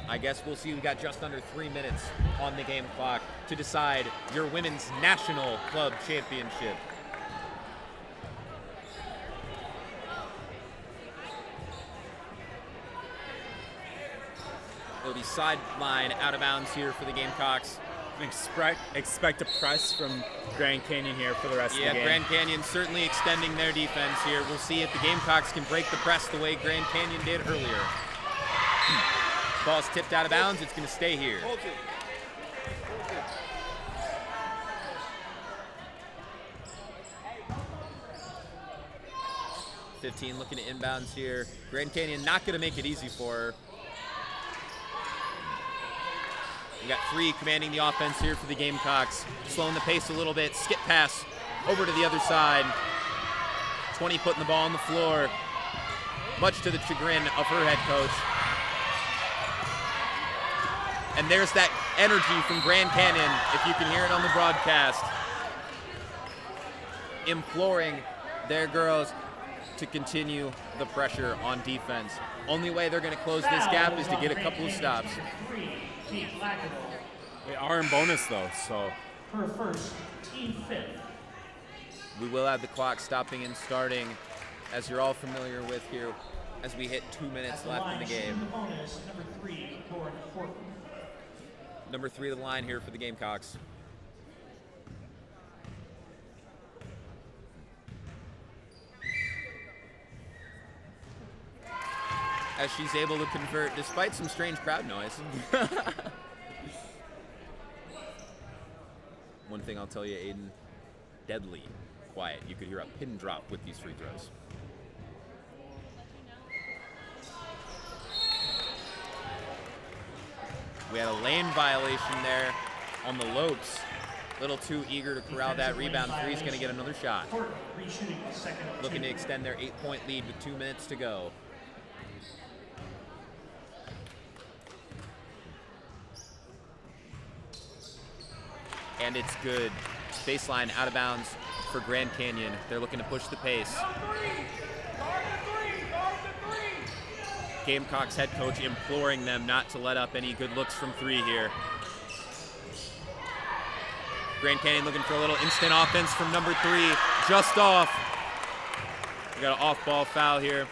I guess we'll see. We got just under 3 minutes on the game clock to decide your Women's National Club Championship. It'll be sideline out of bounds here for the Gamecocks. Expect a press from Grand Canyon here for the rest of the game. Yeah, Grand Canyon certainly extending their defense here. We'll see if the Gamecocks can break the press the way Grand Canyon did earlier. Ball's tipped out of bounds. It's going to stay here. 15 looking at inbounds here. Grand Canyon not going to make it easy for her. We got 3 commanding the offense here for the Gamecocks. Slowing the pace a little bit. Skip pass over to the other side. 20 putting the ball on the floor, much to the chagrin of her head coach. And there's that energy from Grand Canyon, if you can hear it on the broadcast, imploring their girls to continue the pressure on defense. Only way they're going to close this gap is to get a couple of stops. They are in bonus though, so. Her first, team 5th. We will have the clock stopping and starting, as you're all familiar with here, as we hit 2 minutes left in the game. Number 3, Lauren Horton. Number 3 of the line here for the Gamecocks. As she's able to convert despite some strange crowd noise. One thing I'll tell you, Aiden, deadly quiet. You could hear a pin drop with these free throws. We had a lane violation there on the Lopes. A little too eager to corral that rebound. Three's going to get another shot. Looking to extend their 8-point lead with 2 minutes to go. And it's good. Baseline out of bounds for Grand Canyon. They're looking to push the pace. Gamecocks head coach imploring them not to let up any good looks from 3 here. Grand Canyon looking for a little instant offense from number 3, just off. We got an off-ball foul here.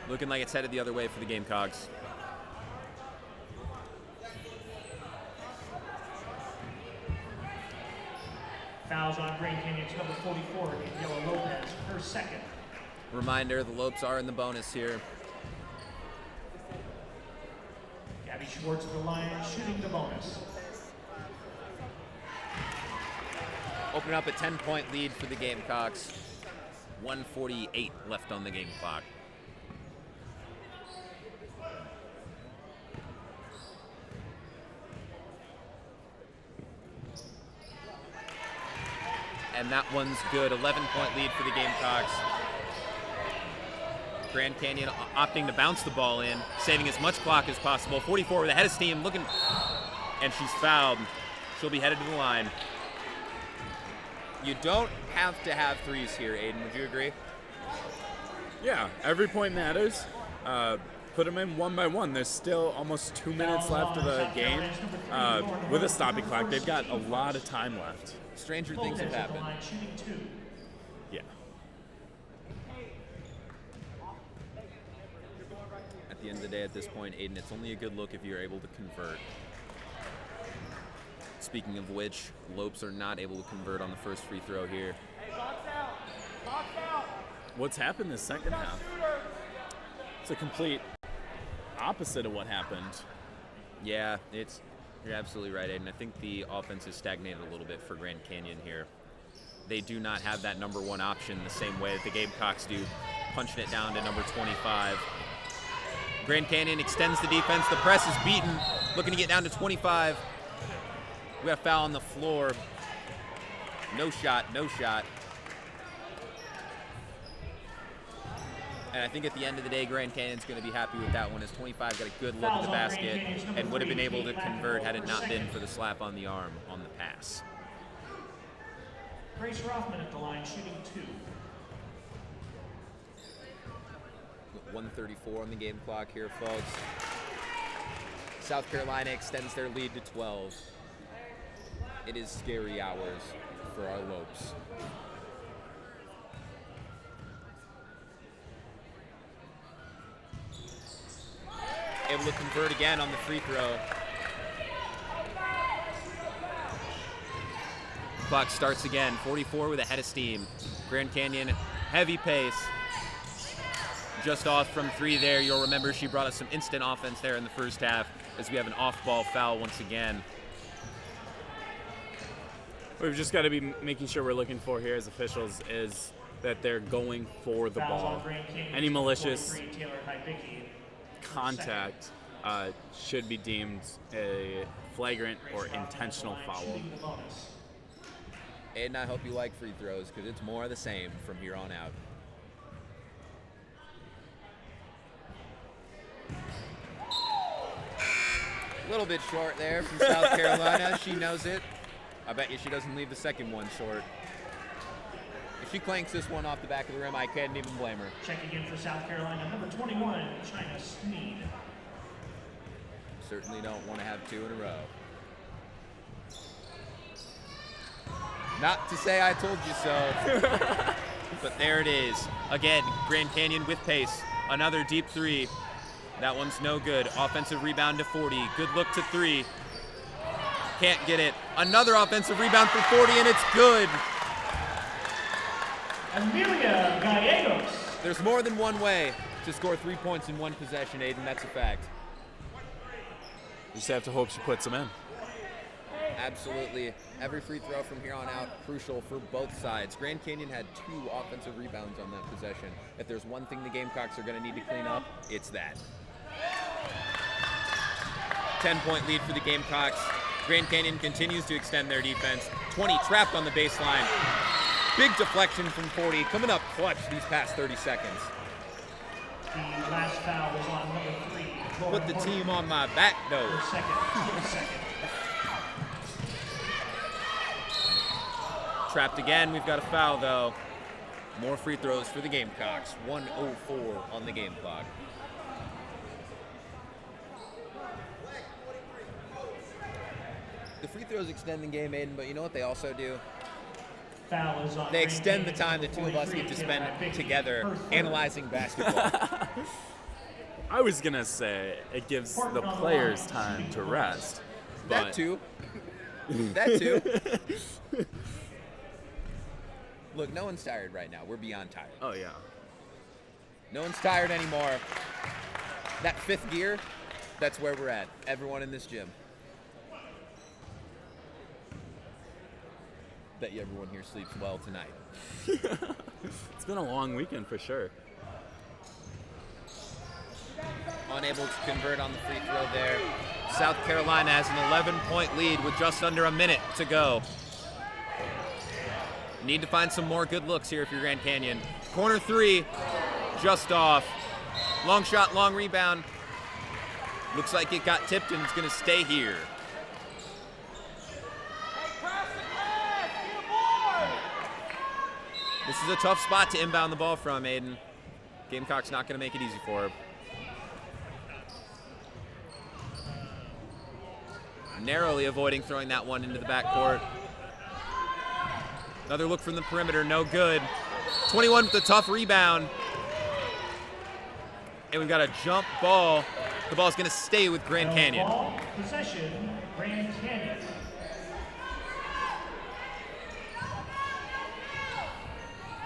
Looking like it's headed the other way for the Gamecocks. Fouls on Grand Canyon's number 44, Daniela Lopez, her second. Reminder, the Lopes are in the bonus here. Gabby Schwartz of the line shooting the bonus. Open up a 10-point lead for the Gamecocks. 1:48 left on the game clock. And that one's good. 11-point lead for the Gamecocks. Grand Canyon opting to bounce the ball in, saving as much clock as possible. 44 with a head of steam, looking, and she's fouled. She'll be headed to the line. You don't have to have threes here, Aiden. Would you agree? Yeah, every point matters. Put them in one by one. There's still almost 2 minutes left of the game. With a stopping clock, they've got a lot of time left. Stranger things have happened. Yeah. At the end of the day, at this point, Aiden, it's only a good look if you're able to convert. Speaking of which, Lopes are not able to convert on the first free throw here. What's happened this second half? It's a complete opposite of what happened. Yeah, you're absolutely right, Aiden. I think the offense is stagnated a little bit for Grand Canyon here. They do not have that number 1 option the same way that the Gamecocks do, punching it down to number 25. Grand Canyon extends the defense. The press is beaten, looking to get down to 25. We got a foul on the floor. No shot, no shot. And I think at the end of the day, Grand Canyon's going to be happy with that one, as 25 got a good look at the basket and would have been able to convert had it not been for the slap on the arm on the pass. Grace Rothman at the line, shooting 2. 1:34 on the game clock here, folks. South Carolina extends their lead to 12. It is scary hours for our Lopes. able to convert again on the free throw. Clock starts again, 44 with a head of steam. Grand Canyon, heavy pace. Just off from 3 there. You'll remember she brought us some instant offense there in the first half as we have an off-ball foul once again. We've just got to be making sure we're looking for here as officials is that they're going for the ball. Any malicious contact should be deemed a flagrant or intentional foul. Aiden, I hope you like free throws because it's more of the same from here on out. A little bit short there from South Carolina. She knows it. I bet you she doesn't leave the second one short. If she clanks this one off the back of the rim, I can't even blame her. Check again for South Carolina, number 21, China Sneed. Certainly don't want to have 2 in a row. Not to say I told you so. But there it is. Again, Grand Canyon with pace. Another deep 3. That one's no good. Offensive rebound to 40. Good look to 3. Can't get it. Another offensive rebound for 40, and it's good. Amelia Gallegos. There's more than one way to score 3 points in one possession, Aiden. That's a fact. You just have to hope she puts them in. Absolutely. Every free throw from here on out, crucial for both sides. Grand Canyon had 2 offensive rebounds on that possession. If there's one thing the Gamecocks are going to need to clean up, it's that. 10-point lead for the Gamecocks. Grand Canyon continues to extend their defense. 20 trapped on the baseline. Big deflection from 40, coming up clutch these past 30 seconds. The last foul was on number 3. Put the team on my back, though. Second. Trapped again. We've got a foul, though. More free throws for the Gamecocks. 1:04 on the game clock. The free throws extend the game, Aiden, but you know what they also do? Foul is on. They extend the time the 2 of us get to spend together analyzing basketball. I was going to say it gives the players time to rest. That too. That too. Look, no one's tired right now. We're beyond tired. Oh, yeah. No one's tired anymore. That 5th gear, that's where we're at. Everyone in this gym. Bet you everyone here sleeps well tonight. It's been a long weekend for sure. Unable to convert on the free throw there. South Carolina has an 11-point lead with just under a minute to go. Need to find some more good looks here if you're Grand Canyon. Corner 3, just off. Long shot, long rebound. Looks like it got tipped and it's going to stay here. This is a tough spot to inbound the ball from, Aiden. Gamecock's not going to make it easy for her. Narrowly avoiding throwing that one into the backcourt. Another look from the perimeter, no good. 21 with a tough rebound. And we've got a jump ball. The ball's going to stay with Grand Canyon. Ball possession, Grand Canyon.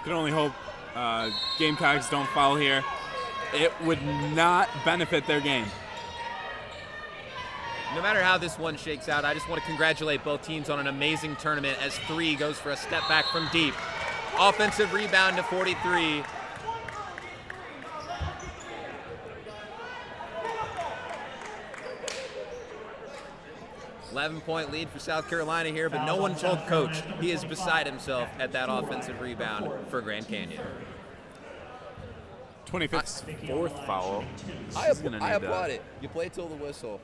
Can only hope Gamecocks don't foul here. It would not benefit their game. No matter how this one shakes out, I just want to congratulate both teams on an amazing tournament as 3 goes for a step back from deep. Offensive rebound to 43. $11-point lead for South Carolina here, but no one told Coach he is beside himself at that offensive rebound for Grand Canyon. 25th, 4th foul. I applaud it. You play till the whistle.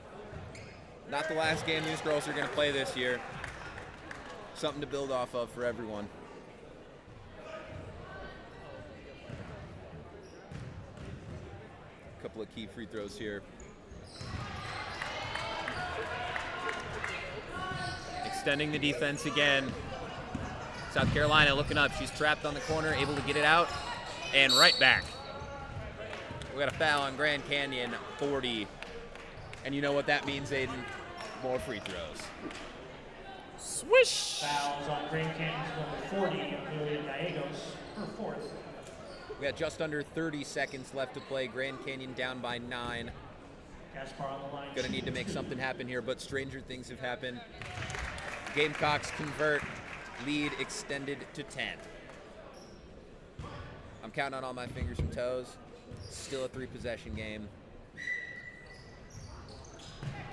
Not the last game these girls are going to play this year. Something to build off of for everyone. A couple of key free throws here. Extending the defense again. South Carolina looking up. She's trapped on the corner, able to get it out, and right back. We got a foul on Grand Canyon, 40. And you know what that means, Aiden? More free throws. Swish! Fouls on Grand Canyon's number 40, Amelia Gallegos, her fourth. We got just under 30 seconds left to play. Grand Canyon down by 9. Gaspar on the line. Gonna need to make something happen here, but stranger things have happened. Gamecocks convert, lead extended to 10. I'm counting on all my fingers and toes. Still a 3-possession game.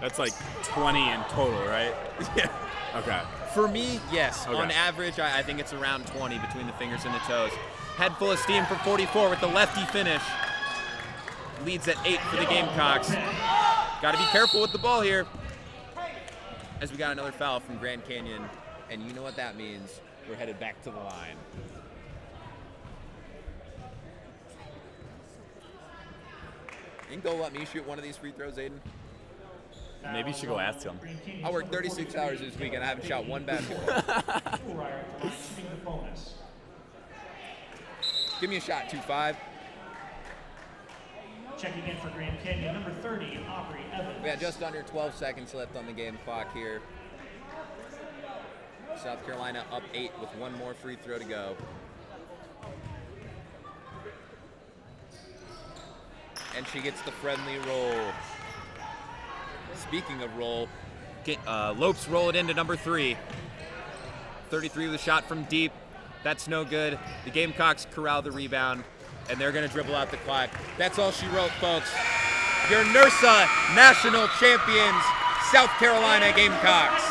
That's like 20 in total, right? Yeah. Okay. For me, yes. Okay. On average, I think it's around 20 between the fingers and the toes. Head full of steam for 44 with the lefty finish. Leads at 8 for the Gamecocks. Got to be careful with the ball here, as we got another foul from Grand Canyon. And you know what that means. We're headed back to the line. You can go let me shoot one of these free throws, Aiden. Maybe you should go ask him. I worked 36 hours this week and I haven't shot one basketball. Give me a shot, 2-5. Checking in for Grand Canyon, number 30, Aubrey Evans. We got just under 12 seconds left on the game clock here. South Carolina up 8 with one more free throw to go. And she gets the friendly roll. Speaking of roll, Lopes roll it into number 3. 33 with a shot from deep. That's no good. The Gamecocks corral the rebound, and they're going to dribble out the clock. That's all she wrote, folks. Your NIRSA National Champions, South Carolina Gamecocks.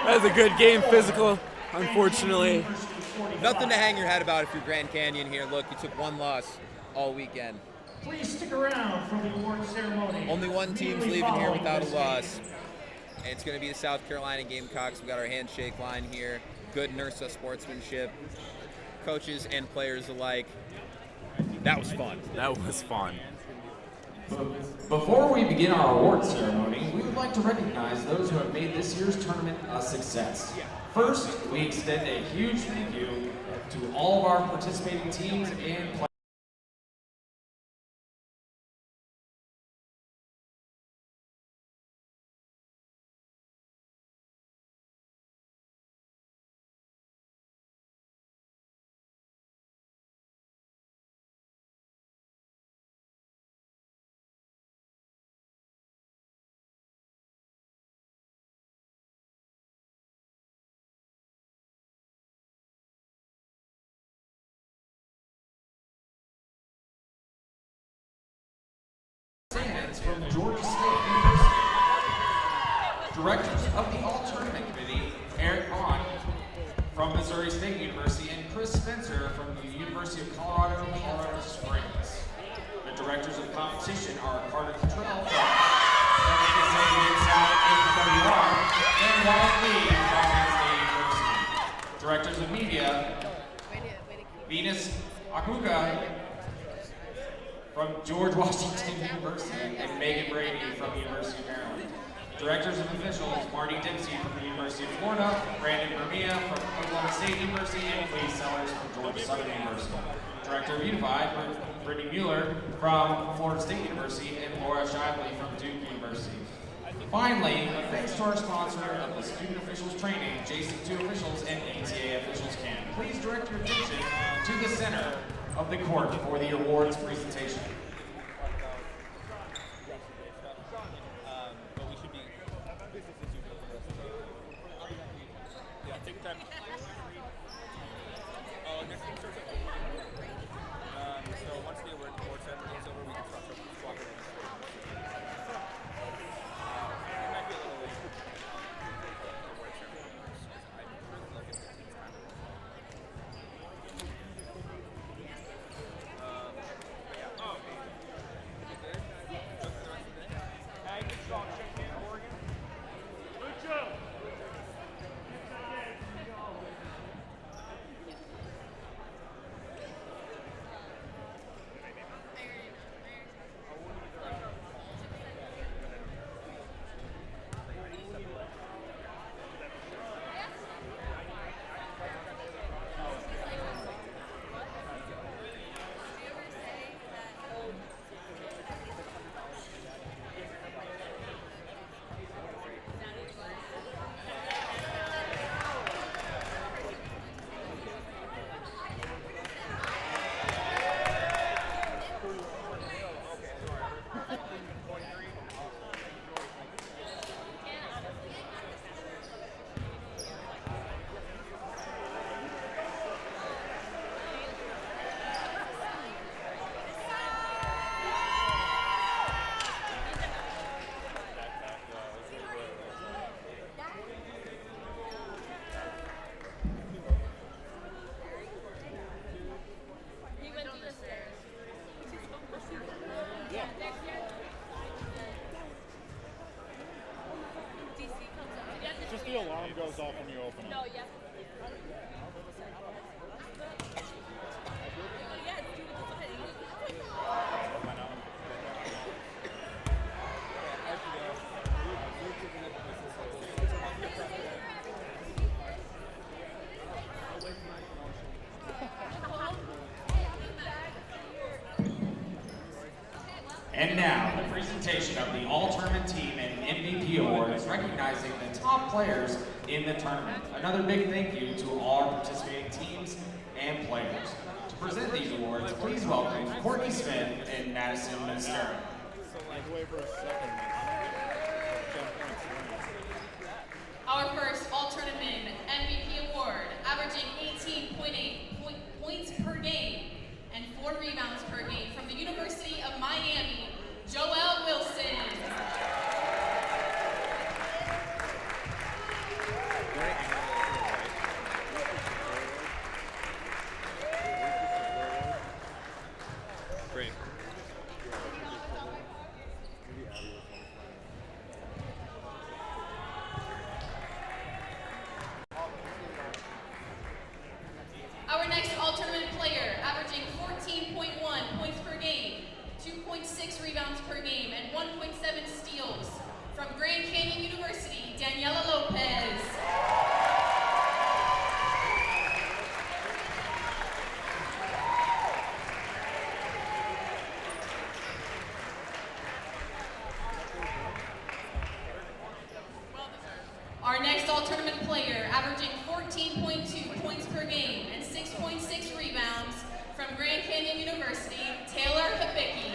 That was a good game, physical, unfortunately. Nothing to hang your head about if you're Grand Canyon here. Look, you took one loss all weekend. Please stick around for the award ceremony. Only one team's leaving here without a loss. And it's going to be the South Carolina Gamecocks. We got our handshake line here. Good NIRSA sportsmanship. Coaches and players alike. That was fun. That was fun. Before we begin our award ceremony, we would like to recognize those who have made this year's tournament a success. First, we extend a huge thank you to all of our participating teams and players. From Georgia State University. Directors of the All-Tournament Committee, Eric Vaughn from Missouri State University and Chris Spencer from the University of Colorado Springs. The directors of competition are Carter Cottrell from South AWR and Walt Lee from Penn State University. Directors of media, Venus Akuga from George Washington University and Megan Brady from the University of Maryland. Directors of officials, Marty Dempsey from the University of Florida, Brandon Vermia from Oklahoma State University, and Lee Sellers from Georgia Southern University. Director of Unified, Brittany Mueller from Florida State University, and Laura Shively from Duke University. Finally, thanks to our sponsor of the Student Officials Training, JC2 Officials and ATA Officials Camp. Please direct your attention to the center of the court for the awards presentation. it goes off when you open it. No, yes. And now, the presentation of the All-Tournament Team and MVP Awards, recognizing the top players in the tournament. Another big thank you to all participating teams and players. To present these awards, please welcome Courtney Smith and Madison Minster. Our first All-Tournament MVP Award, averaging 18.8 points per game and 4 rebounds per game, from the University of Miami, Joel Wilson. Great. Our next All-Tournament player, averaging 14.1 points per game, 2.6 rebounds per game, and 1.7 steals, from Grand Canyon University, Daniela Lopez. Our next All-Tournament player, averaging 14.2 points per game and 6.6 rebounds, from Grand Canyon University, Taylor Bakke.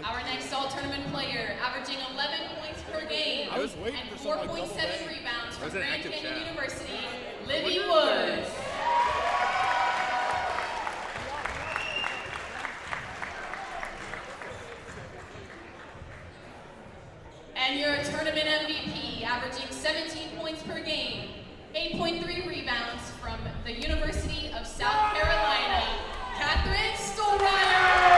Our next All-Tournament player, averaging 11 points per game I was waiting and for something like 4.7 rebounds, from was an Grand active Canyon chat. University, Livy Woods. And your tournament MVP, averaging 17 points per game, 8.3 rebounds, from the University of South Carolina, Catherine Stolreiner.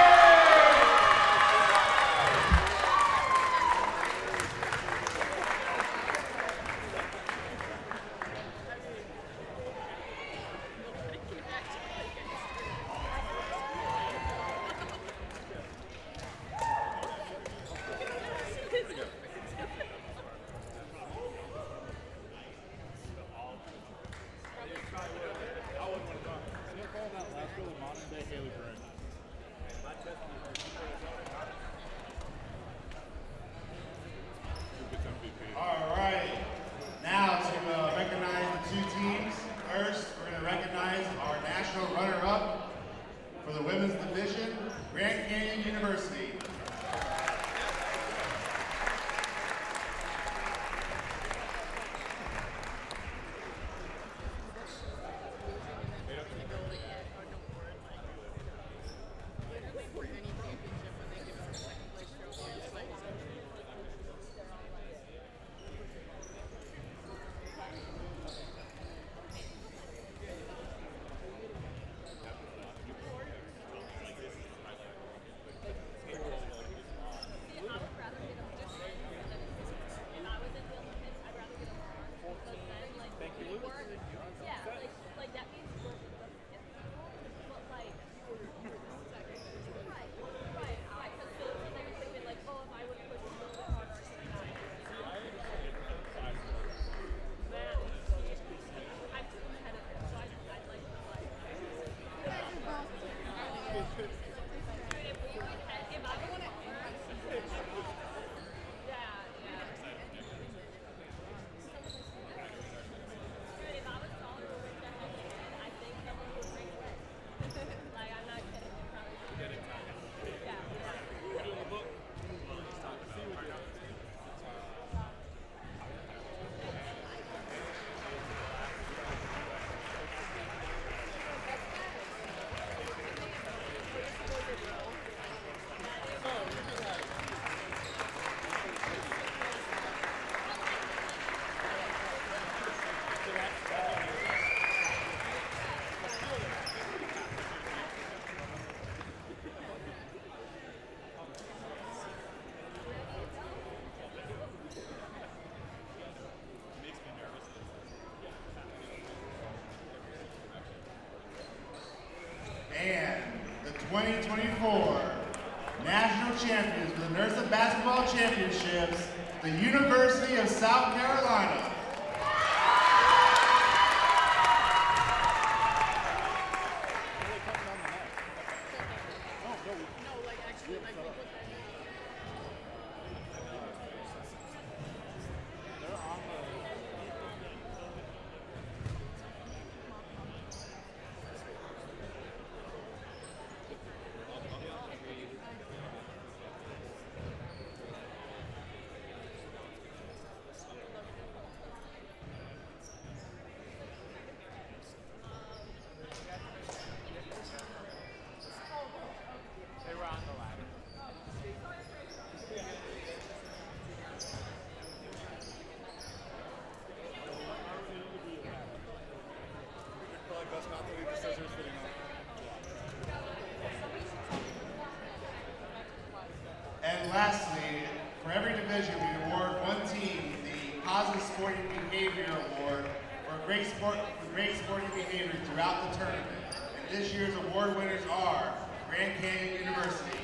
2024 national champions for the NIRSA Basketball Championships, the University of South Carolina. And lastly, for every division, we award one team the Positive Sporting Behavior Award for great sporting behavior throughout the tournament. And this year's award winners are Grand Canyon University.